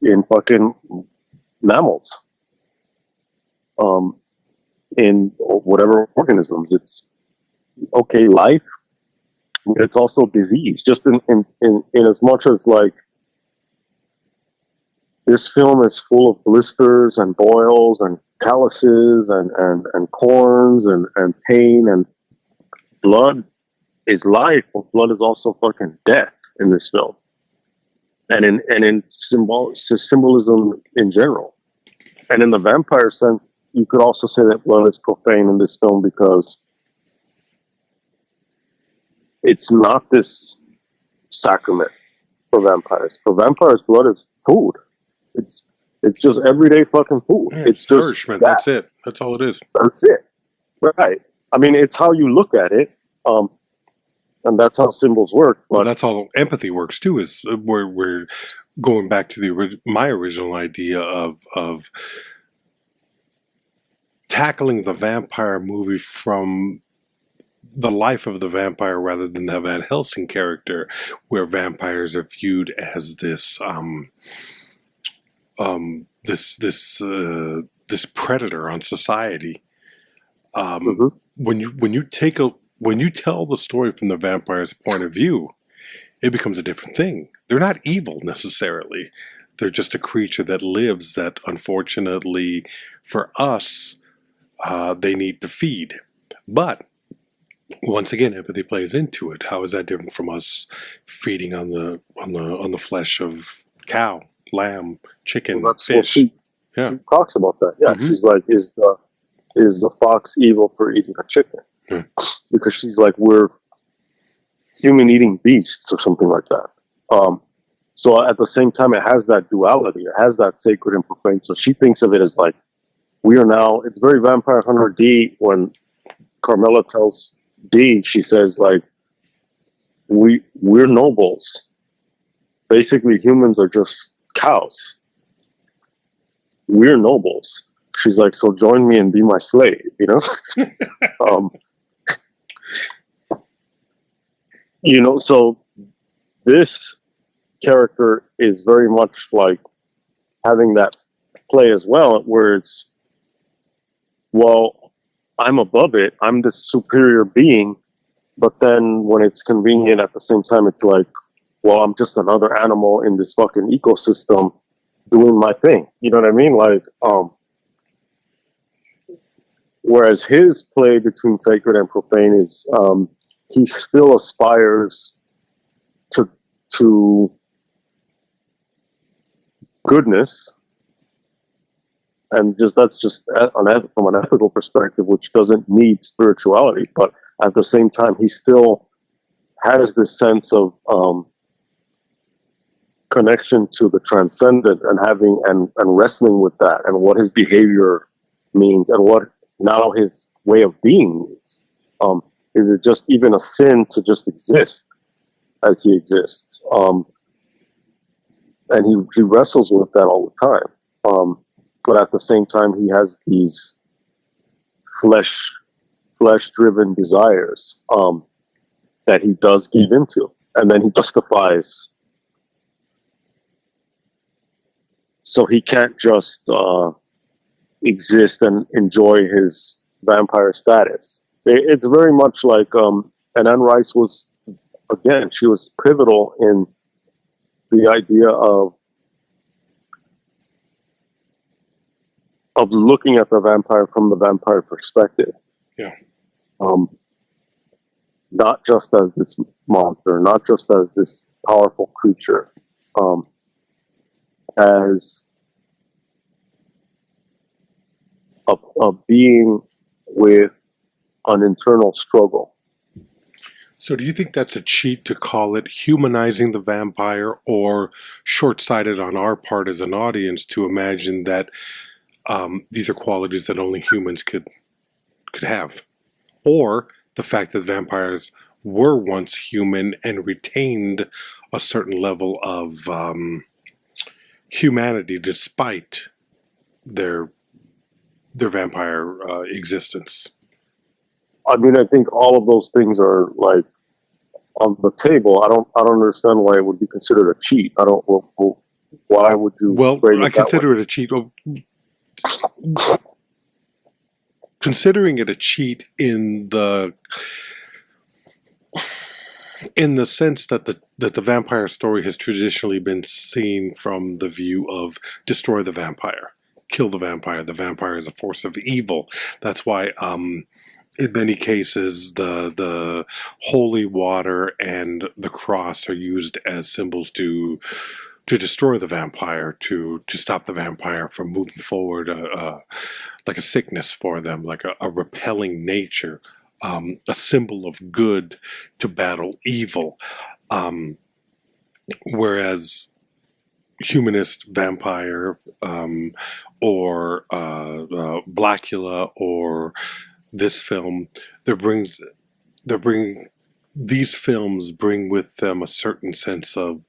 in fucking mammals. In whatever organisms. It's, okay, life, but it's also disease. Just in as much as, like, this film is full of blisters and boils and calluses and corns and pain, and blood is life, but blood is also fucking death in this film. And in symbolism in general. And in the vampire sense, you could also say that blood is profane in this film because it's not this sacrament for vampires. For vampires, blood is food. It's just everyday fucking food. Yeah, it's just nourishment. That's it. That's all it is. That's it. Right. It's how you look at it, and that's how symbols work. But that's how empathy works too. Is we're going back to my original idea of tackling the vampire movie from the life of the vampire rather than the Van Helsing character, where vampires are viewed as this this predator on society. When you tell the story from the vampire's point of view, it becomes a different thing. They're not evil necessarily. They're just a creature that lives that, unfortunately, for us, they need to feed. But once again, empathy plays into it. How is that different from us feeding on the flesh of cow, lamb, chicken, fish? She talks about that. Yeah, she's like, is the fox evil for eating a chicken? Because she's like, we're human eating beasts or something like that. So at the same time, it has that duality. It has that sacred and profane. So she thinks of it as like, we are now, it's very Vampire Hunter D when Carmela tells D, she says, like, we're nobles. Basically, humans are just cows. We're nobles. She's like, so join me and be my slave, So this character is very much like having that play as well, where it's, well, I'm above it, I'm the superior being, but then when it's convenient at the same time, it's like, well, I'm just another animal in this fucking ecosystem doing my thing. You know what I mean? Like, whereas his play between sacred and profane is, he still aspires to to goodness, and just that's just from an ethical perspective, which doesn't need spirituality, but at the same time, he still has this sense of connection to the transcendent and having and wrestling with that and what his behavior means and what now his way of being means. Is it just even a sin to just exist as he exists? And he wrestles with that all the time. But at the same time, he has these flesh driven desires that he does give into, and then he justifies. So he can't just exist and enjoy his vampire status. It's very much like, and Anne Rice was, again, she was pivotal in the idea of looking at the vampire from the vampire perspective. Yeah. Not just as this monster, not just as this powerful creature, as a being with an internal struggle. So do you think that's a cheat to call it humanizing the vampire, or short-sighted on our part as an audience to imagine that these are qualities that only humans could have? Or the fact that vampires were once human and retained a certain level of humanity despite their vampire existence? I mean, I think all of those things are like on the table. I don't understand why it would be considered a cheat. I don't. Why would you? Well, I consider it a cheat. Considering it a cheat in the sense that the vampire story has traditionally been seen from the view of destroy the vampire, kill the vampire. The vampire is a force of evil. That's why in many cases the holy water and the cross are used as symbols to destroy the vampire, to stop the vampire from moving forward, like a sickness for them, like a repelling nature, a symbol of good to battle evil. Whereas humanist vampire, or Blackula, or this film, these films bring with them a certain sense of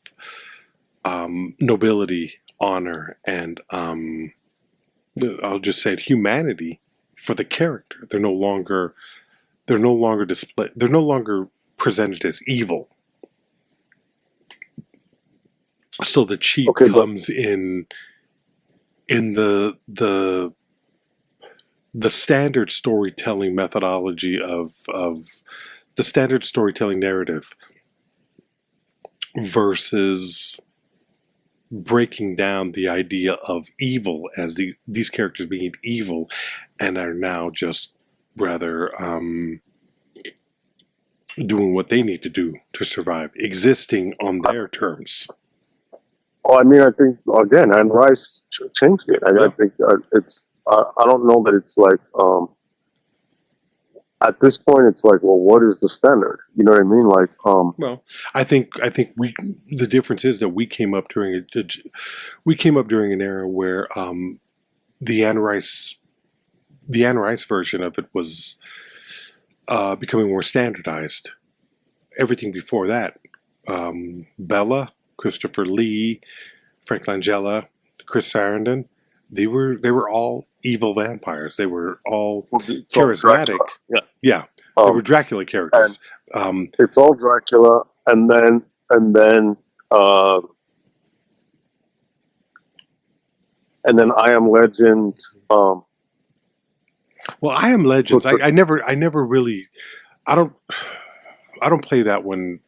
nobility, honor, and I'll just say it, humanity for the character. They're no longer displayed. They're no longer presented as evil. So the cheat comes in the standard storytelling methodology of the standard storytelling narrative versus breaking down the idea of evil as these characters being evil and are now just rather doing what they need to do to survive, existing on their terms. Oh, I mean, I think again, Anne Rice changed it. I think it's. I don't know that it's like. At this point, it's like, well, what is the standard? You know what I mean? Like, well, I think the difference is that we came up during an era where the Anne Rice version of it was becoming more standardized. Everything before that, Bella, Christopher Lee, Frank Langella, Chris Sarandon, they were all evil vampires. They were all charismatic. Yeah. Yeah, they were Um, Dracula and characters. it's all Dracula, uh, and then I Am Legend. Well, I Am Legends. Puts it, I never really. I don't. I don't play that one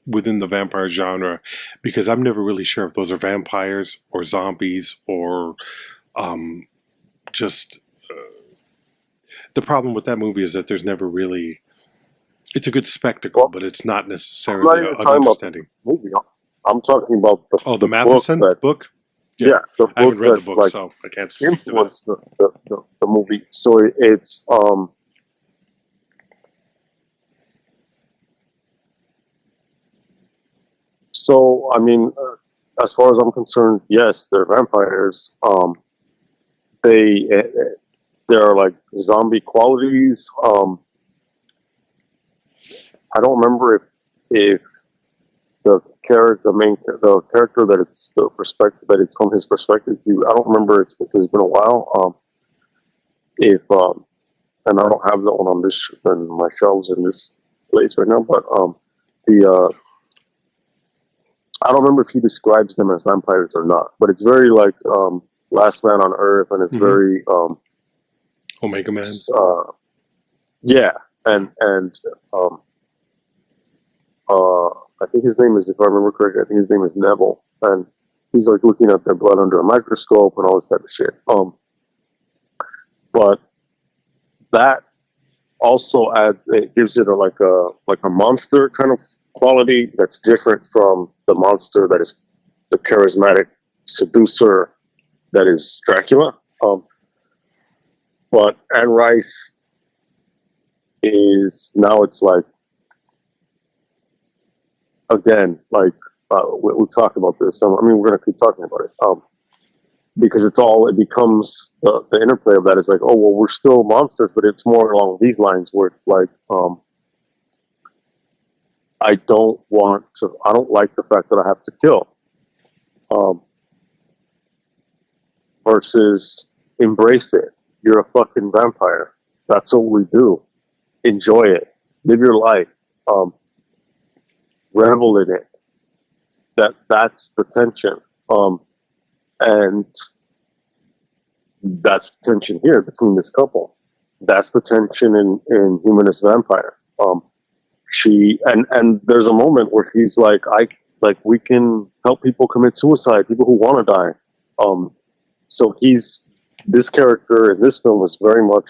within the vampire genre because I'm never really sure if those are vampires or zombies or um, just. The problem with that movie is that there's never really. It's a good spectacle, well, but it's not I'm not necessarily even an talking about the understanding. movie. I'm talking about Oh, the the book Matheson that, book. Yeah, yeah, the I haven't book read the that book, like so I can't speak to that. influenced the movie. So it's so I mean, as far as I'm concerned, yes, they're vampires. They there are like zombie qualities. I don't remember if the character that it's the perspective that it's from his perspective. I don't remember. It's because it's been a while. If and I don't have that one on this on my shelves in this place right now, but the I don't remember if he describes them as vampires or not. But it's very like Last Man on Earth, and it's Mm-hmm. very Omega Man. yeah, and um, I think his name is, if I remember correctly, I think his name is Neville, and he's like looking at their blood under a microscope and all this type of shit. But that also adds, it gives it like a monster kind of quality that's different from the monster that is the charismatic seducer that is Dracula. But Anne Rice is now it's like again like we talked about this. So, I mean, we're gonna keep talking about it because it becomes the interplay of that is like, oh well, we're still monsters, but it's more along these lines where it's like I don't like the fact that I have to kill versus embrace it. You're a fucking vampire. That's what we do. Enjoy it. Live your life. Revel in it. That's the tension. And that's the tension here between this couple. That's the tension in Humanist Vampire. And there's a moment where he's like, we can help people commit suicide, people who want to die. So this character in this film is very much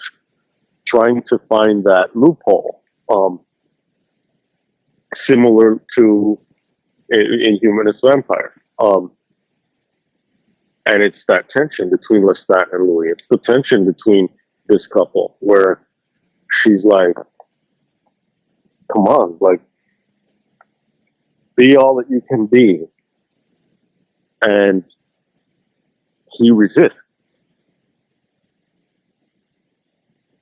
trying to find that loophole, similar to in Humanist Vampire. And it's that tension between Lestat and Louis. It's the tension between this couple where she's like, come on, like, be all that you can be. And he resists.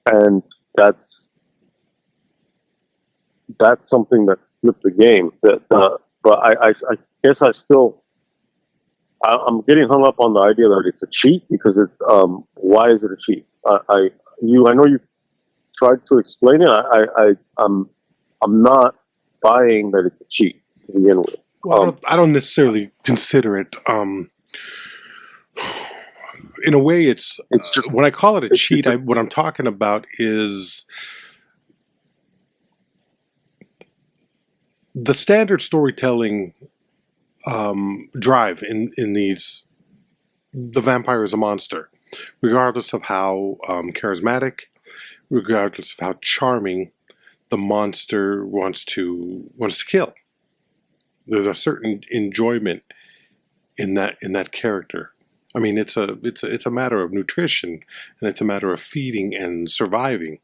And that's something that flipped the game. But I guess I'm getting hung up on the idea that it's a cheat because why is it a cheat? I know you tried to explain it. I'm not buying that it's a cheat to begin with. Well, I don't necessarily consider it. In a way, it's just when I call it a cheat. What I'm talking about is the standard storytelling drive in these. The vampire is a monster, regardless of how charismatic, regardless of how charming the monster wants to kill. There's a certain enjoyment in that character. I mean, it's a matter of nutrition, and it's a matter of feeding and surviving.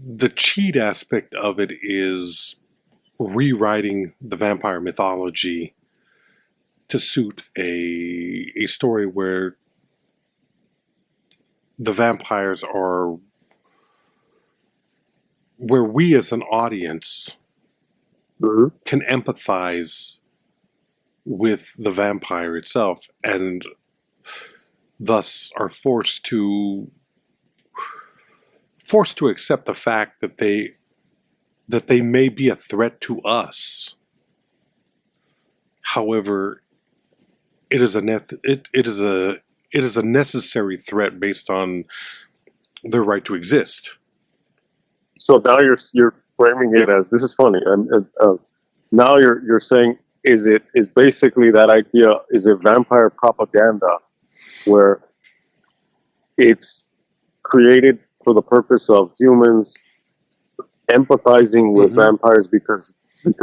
The cheat aspect of it is rewriting the vampire mythology to suit a story where the vampires are where we as an audience can empathize with the vampire itself and thus are forced to forced to accept the fact that they may be a threat to us. However, it is a necessary threat based on their right to exist. So now you're framing it as, this is funny. Now you're saying, is basically that idea, is it vampire propaganda where it's created for the purpose of humans empathizing with vampires because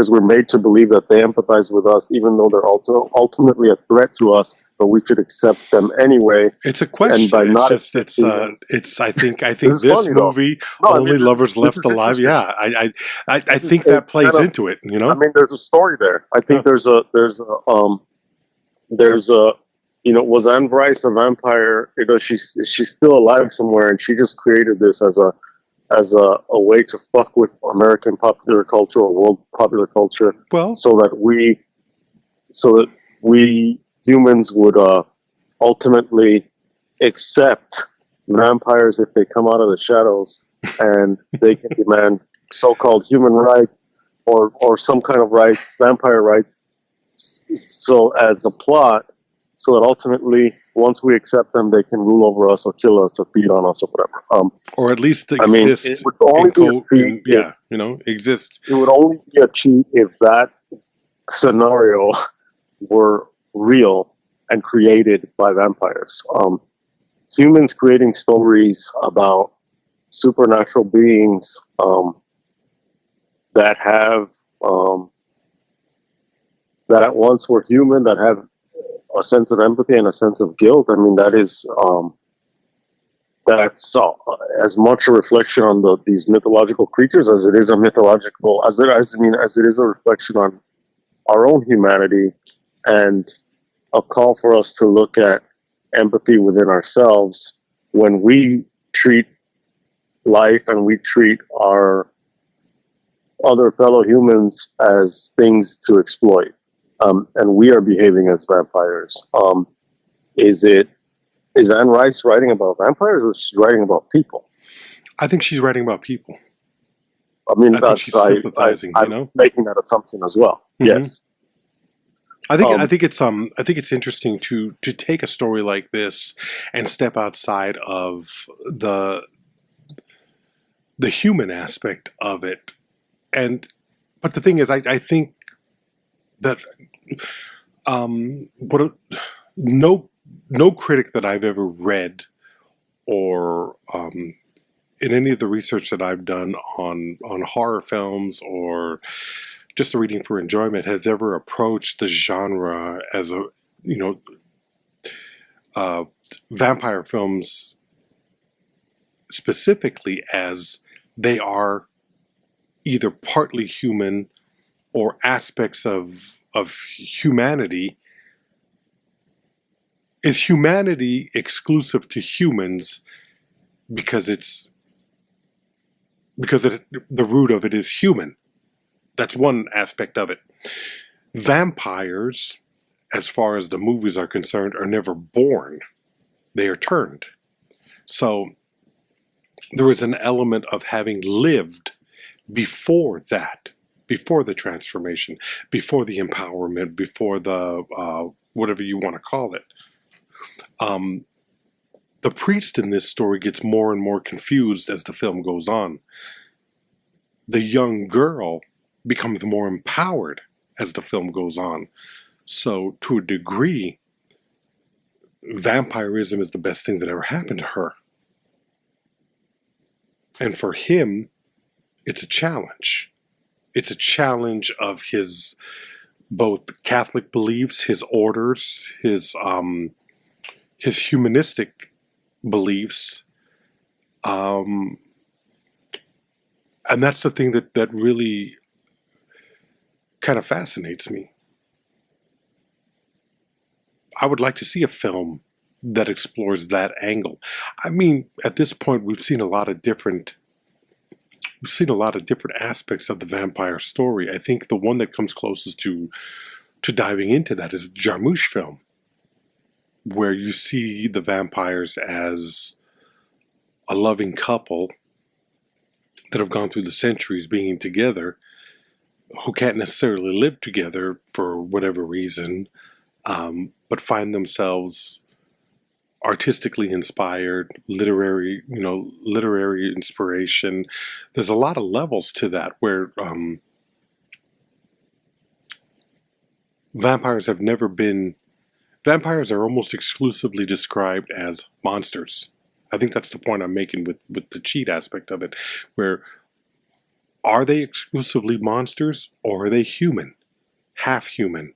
we're made to believe that they empathize with us, even though they're also ultimately a threat to us, but we should accept them anyway. It's a question. And by it's not just accepting it's I think this movie, Only Lovers Left is Alive. interesting. Yeah, I think that plays kind of, into it. You know, I mean, there's a story there. I think there's a was Anne Rice a vampire? You know, she's still alive somewhere, and she just created this as a way to fuck with American popular culture or world popular culture. Well, so that we humans would ultimately accept vampires if they come out of the shadows, and they can demand so-called human rights or some kind of rights, vampire rights. So as a plot, so that ultimately, once we accept them, they can rule over us or kill us or feed on us or whatever. Or at least exist. I mean, it would only exist. It would only be a cheat if that scenario were real and created by vampires. Humans creating stories about supernatural beings that have that at once were human, that have a sense of empathy and a sense of guilt. I mean, that's as much a reflection on these mythological creatures as it is a reflection on our own humanity, and a call for us to look at empathy within ourselves when we treat life and we treat our other fellow humans as things to exploit. And we are behaving as vampires. Is Anne Rice writing about vampires, or is she writing about people? I think she's writing about people. I mean, I think she's sympathizing. I'm making that assumption as well. Mm-hmm. Yes. I think it's interesting to take a story like this and step outside of the human aspect of it. But the thing is, I think that no critic that I've ever read or in any of the research that I've done on horror films or just a reading for enjoyment has ever approached the genre as vampire films specifically as they are either partly human or aspects of humanity. Is humanity exclusive to humans because the root of it is human? That's one aspect of it. Vampires, as far as the movies are concerned, are never born. They are turned. So there is an element of having lived before that, before the transformation, before the empowerment, before the whatever you want to call it. The priest in this story gets more and more confused as the film goes on. The young girl becomes more empowered as the film goes on. So, to a degree, vampirism is the best thing that ever happened to her. And for him, it's a challenge. It's a challenge of his both Catholic beliefs, his orders, his humanistic beliefs. And that's the thing that really kind of fascinates me. I would like to see a film that explores that angle. I mean, at this point, we've seen a lot of different aspects of the vampire story. I think the one that comes closest to diving into that is Jarmusch film, where you see the vampires as a loving couple that have gone through the centuries being together, who can't necessarily live together for whatever reason, but find themselves artistically inspired, literary inspiration. There's a lot of levels to that where vampires are almost exclusively described as monsters. I think that's the point I'm making with the cheat aspect of it, where are they exclusively monsters or are they human, half human?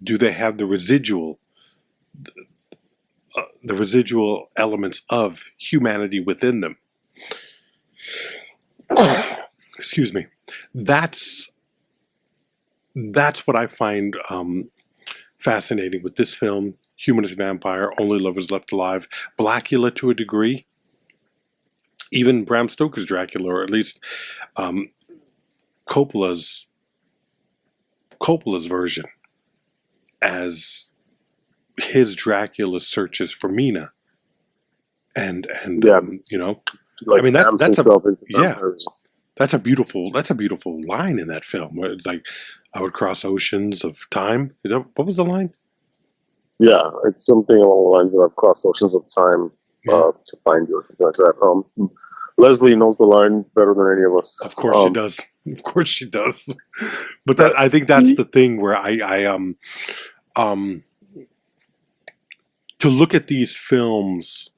Do they have the residual elements of humanity within them? Excuse me. That's what I find fascinating with this film. Humanist Vampire, Only Lovers Left Alive, Blackula to a degree, even Bram Stoker's Dracula, or at least Coppola's version, as his Dracula searches for Mina, and Yeah, I mean that's a beautiful line in that film. Where it's like, I would cross oceans of time. What was the line? Yeah, it's something along the lines of I've crossed oceans of time to find you, or something like that. Leslie knows the line better than any of us. Of course she does. Of course she does. But I think that's the thing where I to look at these films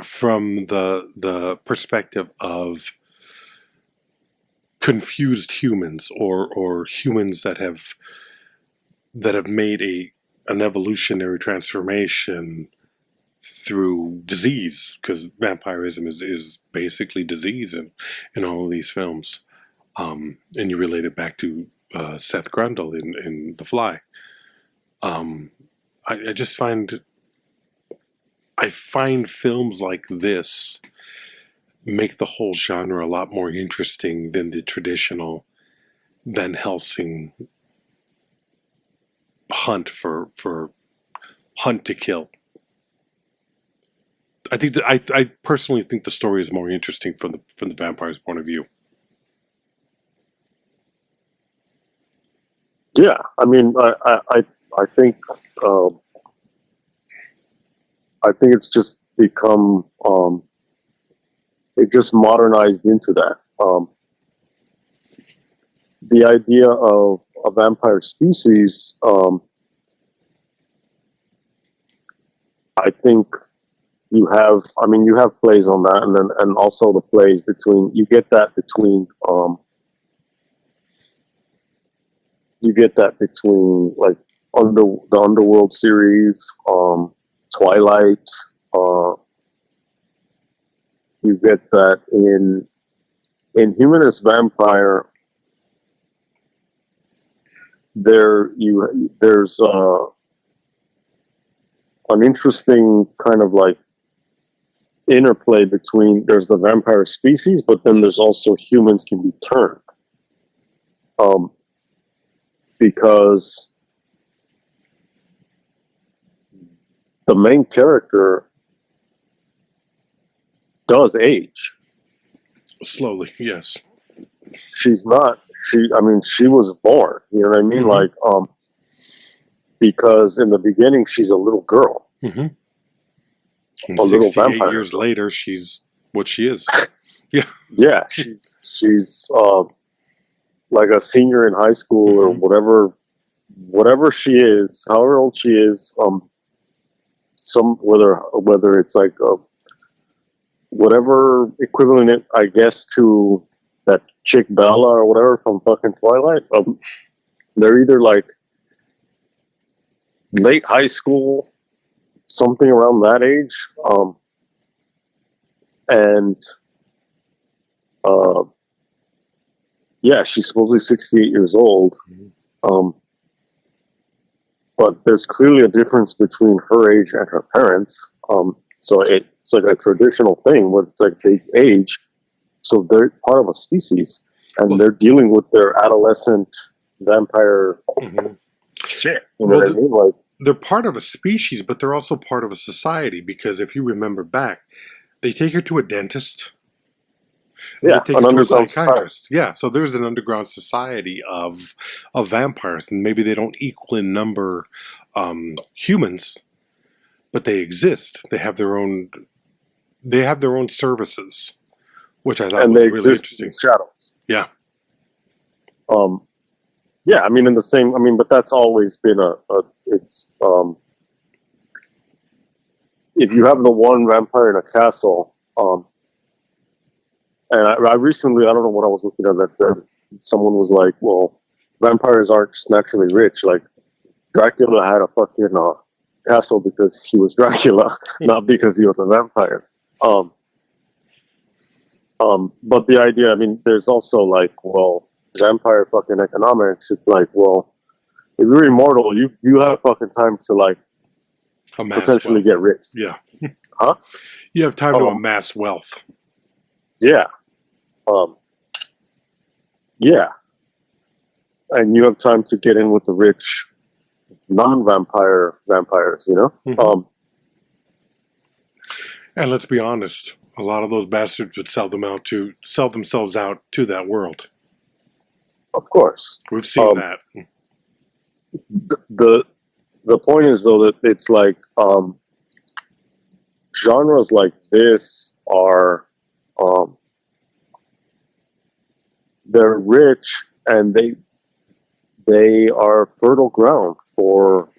from the perspective of confused humans, or humans that have made an evolutionary transformation through disease, because vampirism is basically disease in all of these films, and you relate it back to Seth Grundle in The Fly. I just find films like this make the whole genre a lot more interesting than the traditional Van Helsing hunt to kill. I think that I personally think the story is more interesting from the vampire's point of view. Yeah, I mean, I think it's just become it just modernized into that. The idea of a vampire species, I think you have plays on that, and also the plays between, you get that between like the Underworld series, Twilight. You get that in Humanist Vampire. There's an interesting kind of like interplay between, there's the vampire species, but then there's also humans can be turned. Because the main character does age. Slowly, yes. She was born, you know what I mean? Mm-hmm. Like, because in the beginning, she's a little girl. Mm-hmm. And a little 68 vampire. years later, she's what she is. Yeah. Yeah, she's like a senior in high school, mm-hmm. or whatever she is, however old she is, whether it's like whatever equivalent, I guess, to that chick Bella or whatever from fucking Twilight. They're either like late high school, something around that age, and yeah, she's supposedly 68 years old. But there's clearly a difference between her age and her parents. So it's like a traditional thing where it's like they age, so they're part of a species, and they're dealing with their adolescent vampire shit. You know what I mean? Like, they're part of a species, but they're also part of a society, because if you remember back, they take her to a dentist, And Yeah, they take an her to a underground society. psychiatrist. Yeah, so there's an underground society of vampires, and maybe they don't equal in number humans, but they exist. They have their own. They have their own services, which I thought And was they really exist in interesting. shadows. Yeah. Yeah, I mean, in the same. I mean, but that's always been it's if you have the one vampire in a castle, and I recently, I don't know what I was looking at, that someone was like, well, vampires aren't just naturally rich. Like, Dracula had a fucking castle because he was Dracula, not because he was a vampire. But the idea, I mean, there's also like, well, vampire fucking economics. It's like, well, if you're immortal, you have fucking time to like Amass potentially wealth. get rich. Yeah. Huh? You have time to amass wealth. Yeah. Yeah. And you have time to get in with the rich non-vampires, you know? Mm-hmm. And let's be honest, a lot of those bastards would sell themselves out to that world. Of course. We've seen that. The point is, though, that it's like genres like this are they're rich, and they are fertile ground for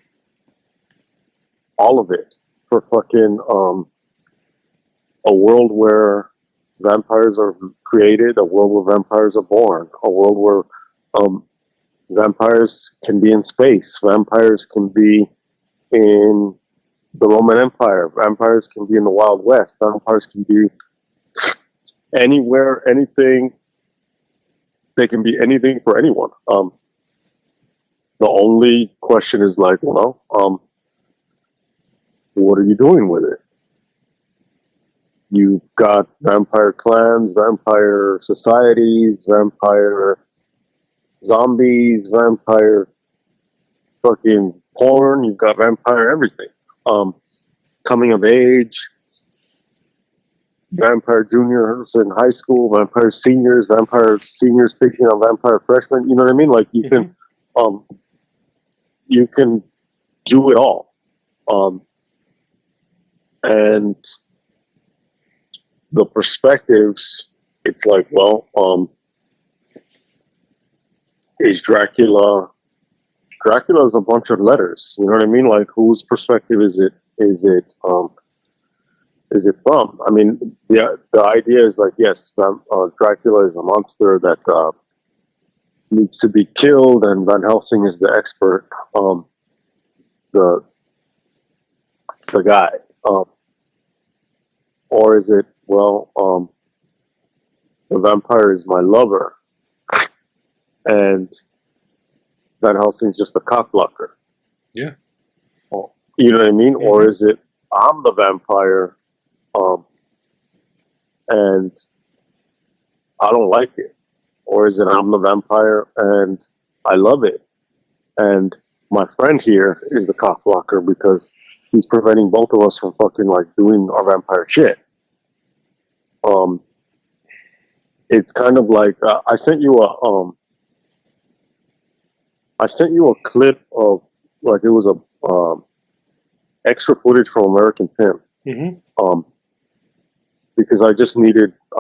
all of it, for fucking a world where vampires are created, a world where vampires are born, a world where vampires can be in space, vampires can be in the Roman Empire, vampires can be in the Wild West, vampires can be anywhere, anything. They can be anything for anyone. The only question is like, well, what are you doing with it? You've got vampire clans, vampire societies, vampire zombies, vampire fucking porn. You've got vampire everything. Coming of age, vampire juniors in high school, vampire seniors picking on vampire freshmen. You know what I mean? Like you can do it all. And the perspectives, it's like, well, is Dracula is a bunch of letters, you know what I mean? Like, whose perspective is it from? I mean, the idea is like, yes, Dracula is a monster that needs to be killed, and Van Helsing is the expert, the guy, or is it, well, the vampire is my lover, and Van Helsing's just a cock blocker? Yeah. You know what I mean? Mm-hmm. Or is it, I'm the vampire, and I don't like it? Or is it, I'm the vampire and I love it, and my friend here is the cock blocker because he's preventing both of us from fucking like doing our vampire shit? It's kind of like I sent you a clip of, like, it was a extra footage from American Pimp. Mm-hmm. Because I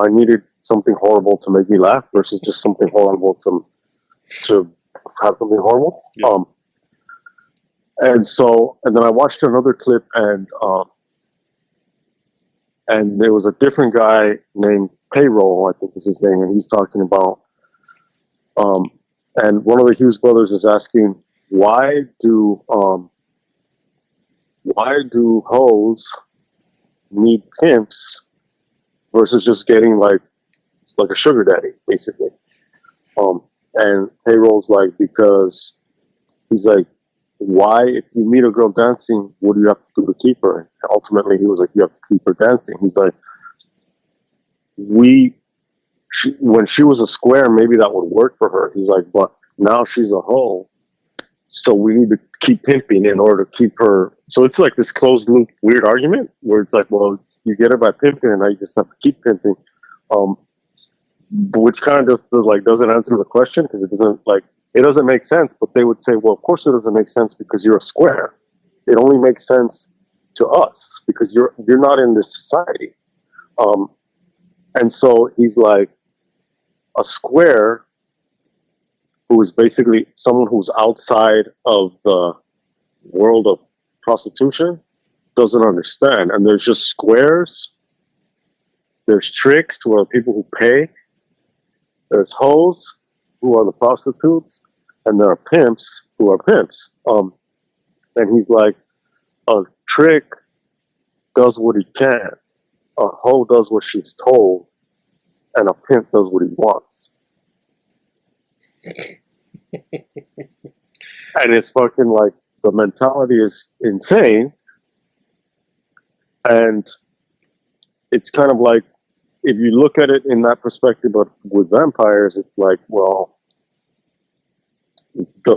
needed something horrible to make me laugh versus just something horrible to have something horrible. Yeah. And then I watched another clip, and there was a different guy named Payroll, I think is his name, and he's talking about, and one of the Hughes brothers is asking, why do hoes need pimps versus just getting like a sugar daddy, basically? And Payroll's like, because he's like, why, if you meet a girl dancing, what do you have to do to keep her? And ultimately, he was like, you have to keep her dancing. He's like, when she was a square, maybe that would work for her. He's like, but now she's a hoe, so we need to keep pimping in order to keep her. So it's like this closed loop weird argument where it's like, well, you get her by pimping, and now you just have to keep pimping. which kind of just like doesn't answer the question because it doesn't make sense. But they would say, well, of course it doesn't make sense because you're a square. It only makes sense to us because you're not in this society. And so he's like, a square who is basically someone who's outside of the world of prostitution doesn't understand. And there's just squares. There's tricks who are people who pay. There's hoes who are the prostitutes, and there are pimps who are pimps. And he's like, a trick does what he can. A hoe does what she's told, and a pimp does what he wants. And it's fucking like the mentality is insane. And it's kind of like, if you look at it in that perspective, but with vampires, it's like, well, the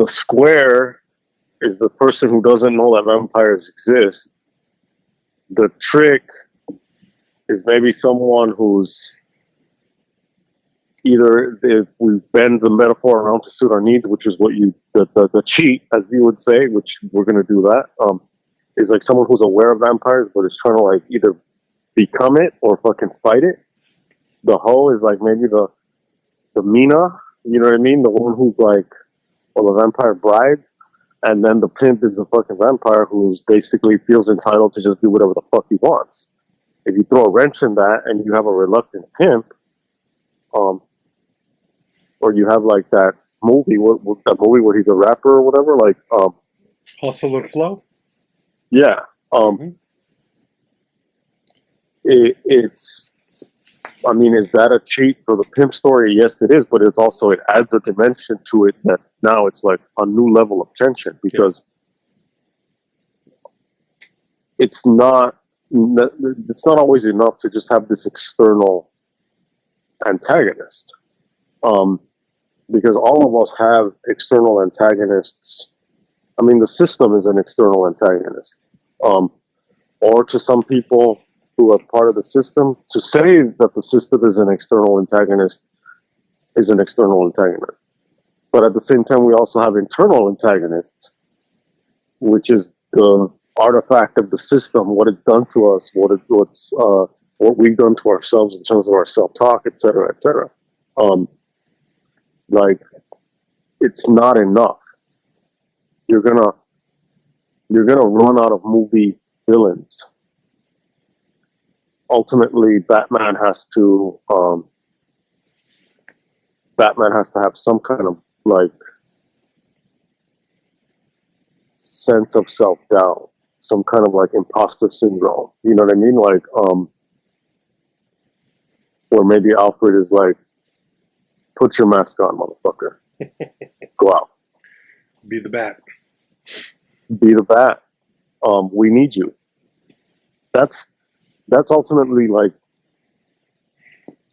square is the person who doesn't know that vampires exist. The trick is maybe someone who's either, if we bend the metaphor around to suit our needs, which is what the cheat, as you would say, which we're going to do that, is like someone who's aware of vampires, but is trying to like either become it or fucking fight it. The hoe is like maybe the Mina, you know what I mean? The one who's like, well, the vampire brides. And then the pimp is the fucking vampire who's basically feels entitled to just do whatever the fuck he wants. If you throw a wrench in that and you have a reluctant pimp, or you have like that movie, that movie where he's a rapper or whatever, like Hustle and Flow. Yeah. It's. I mean, is that a cheat for the pimp story? Yes, it is, but it adds a dimension to it that now it's like a new level of tension because it's not always enough to just have this external antagonist. Because all of us have external antagonists. I mean, the system is an external antagonist. Or to some people who are part of the system, to say that the system is an external antagonist is an external antagonist. But at the same time, we also have internal antagonists, which is the artifact of the system, what it's done to us, what we've done to ourselves in terms of our self-talk, et cetera, et cetera. Like, it's not enough. You're gonna run out of movie villains. Ultimately, Batman has to have some kind of like sense of self-doubt, some kind of like imposter syndrome. You know what I mean? Like, or maybe Alfred is like, put your mask on, motherfucker. Go out. Be the bat. Be the bat. We need you. That's ultimately like,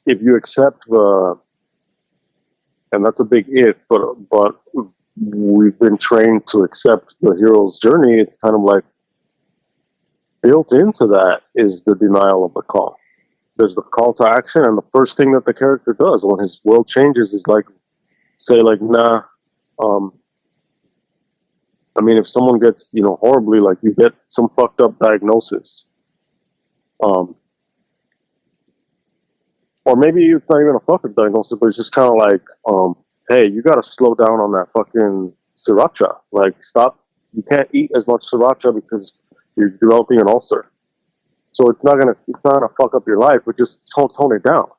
if you accept and that's a big if, but we've been trained to accept the hero's journey. It's kind of like built into that is the denial of the call. There's the call to action, and the first thing that the character does when his world changes is like, say like, nah. I mean, if someone gets, horribly, like you get some fucked up diagnosis, or maybe it's not even a fucked up diagnosis, but it's just kind of like, hey, you got to slow down on that fucking sriracha. Like, stop. You can't eat as much sriracha because you're developing an ulcer. So it's not gonna fuck up your life, but just tone it down,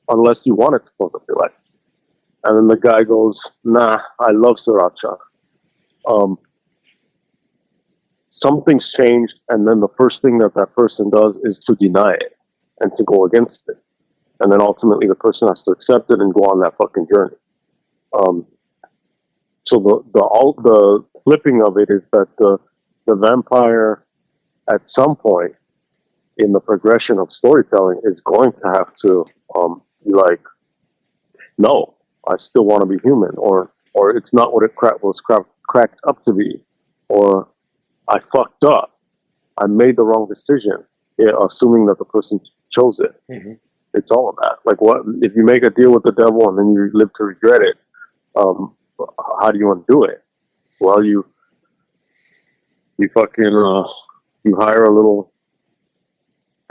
unless you want it to fuck up your life. And then the guy goes, nah, I love sriracha. Something's changed, and then the first thing that person does is to deny it and to go against it. And then ultimately the person has to accept it and go on that fucking journey. So the flipping of it is that the vampire at some point in the progression of storytelling is going to have to be like, no, I still want to be human, or it's not what it was cracked up to be, or I fucked up, I made the wrong decision, assuming that the person chose it. Mm-hmm. It's all of that. Like, what if you make a deal with the devil and then you live to regret it? How do you undo it? Well, you fucking you hire a little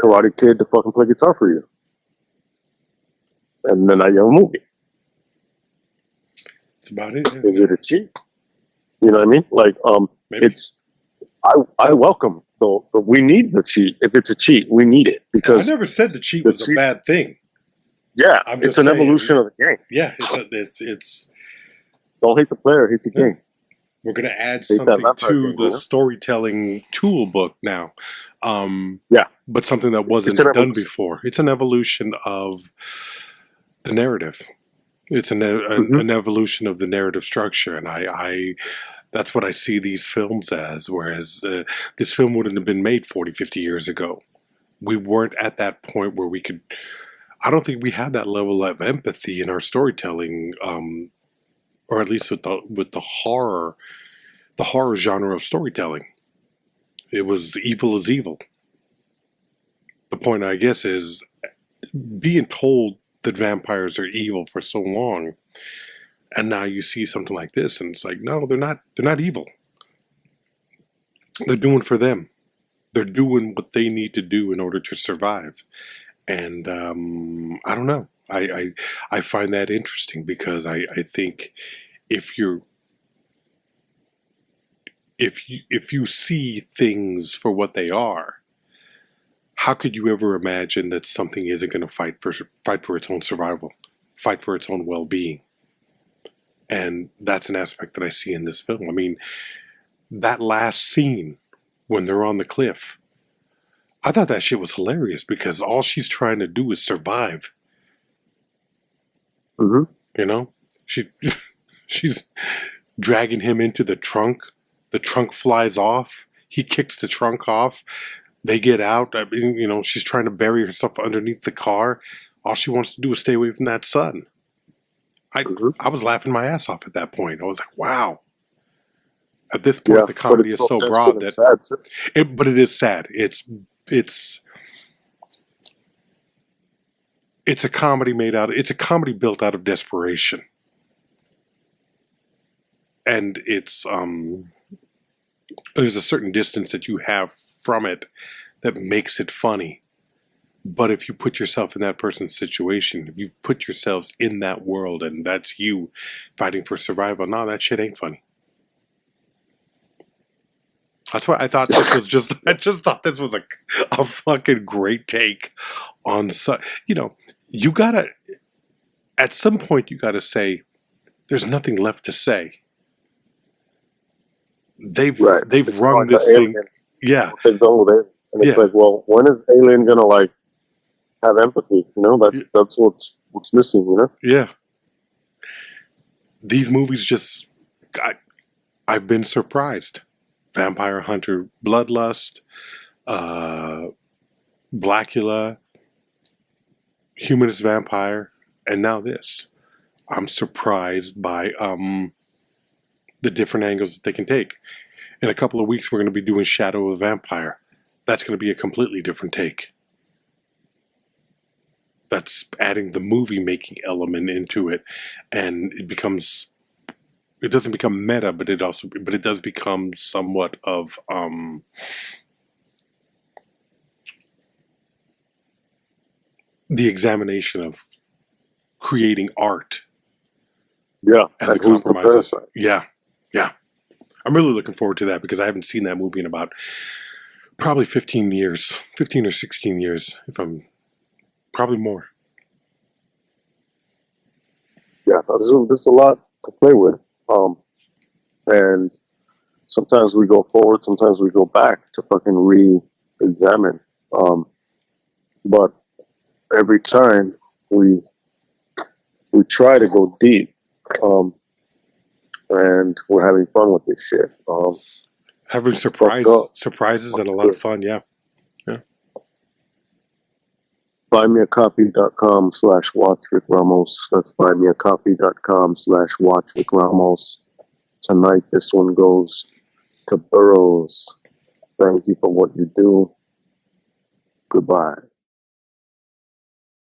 karate kid to fucking play guitar for you, and then you have a movie. That's about it. Is it a cheat? You know what I mean? Like, Maybe. it's I welcome though, but we need the cheat. If it's a cheat, we need it because I never said the cheat was a bad thing. Yeah, I'm it's just an saying, evolution of the game. Yeah, it's. Don't hate the player, hate the game. We're going to add something to the storytelling tool book now. Yeah. But something that wasn't done before. It's an evolution of the narrative. It's an evolution of the narrative structure. And I that's what I see these films as. Whereas this film wouldn't have been made 40, 50 years ago. We weren't at that point where we could... I don't think we had that level of empathy in our storytelling, or at least with the horror genre of storytelling. It was evil is evil. The point, I guess, is being told that vampires are evil for so long, and now you see something like this, and it's like, no, they're not. They're not evil. They're doing for them. They're doing what they need to do in order to survive. And I don't know. I find that interesting because I think if you see things for what they are, how could you ever imagine that something isn't going to fight for its own survival, fight for its own well-being? And that's an aspect that I see in this film. I mean, that last scene when they're on the cliff, I thought that shit was hilarious because all she's trying to do is survive. Mm-hmm. You know, she's dragging him into the trunk. The trunk flies off. He kicks the trunk off. They get out. I mean, you know, she's trying to bury herself underneath the car. All she wants to do is stay away from that sun. I was laughing my ass off at that point. I was like, wow. At this point, the comedy is so broad that... But it is sad. It's a comedy it's a comedy built out of desperation. And it's there's a certain distance that you have from it that makes it funny. But if you put yourself in that person's situation, if you put yourselves in that world and that's you fighting for survival, no, that shit ain't funny. That's why I thought this was just... I just thought this was a fucking great take on... You know, you gotta... At some point, you gotta say, there's nothing left to say. They've run this thing... Yeah. What they've done with it. And it's like, well, when is Alien gonna, like, have empathy? You know, that's what's missing, you know? Yeah. These movies just... I've been surprised. Vampire Hunter Bloodlust, Blackula, Humanist Vampire, and now this. I'm surprised by the different angles that they can take. In a couple of weeks, we're going to be doing Shadow of a Vampire. That's going to be a completely different take. That's adding the movie-making element into it, and it becomes... It doesn't become meta, but it does become somewhat of the examination of creating art. Yeah, and the compromises. Yeah. I'm really looking forward to that because I haven't seen that movie in about probably 15 or 16 years, if I'm probably more. Yeah, there's a lot to play with. And sometimes we go forward, sometimes we go back to fucking re-examine. But every time we try to go deep, and we're having fun with this shit. Having surprises and a lot of fun, yeah. buymeacoffee.com/WatchRickRamos. That's buymeacoffee.com/WatchRickRamos. Tonight, this one goes to Burroughs. Thank you for what you do. Goodbye.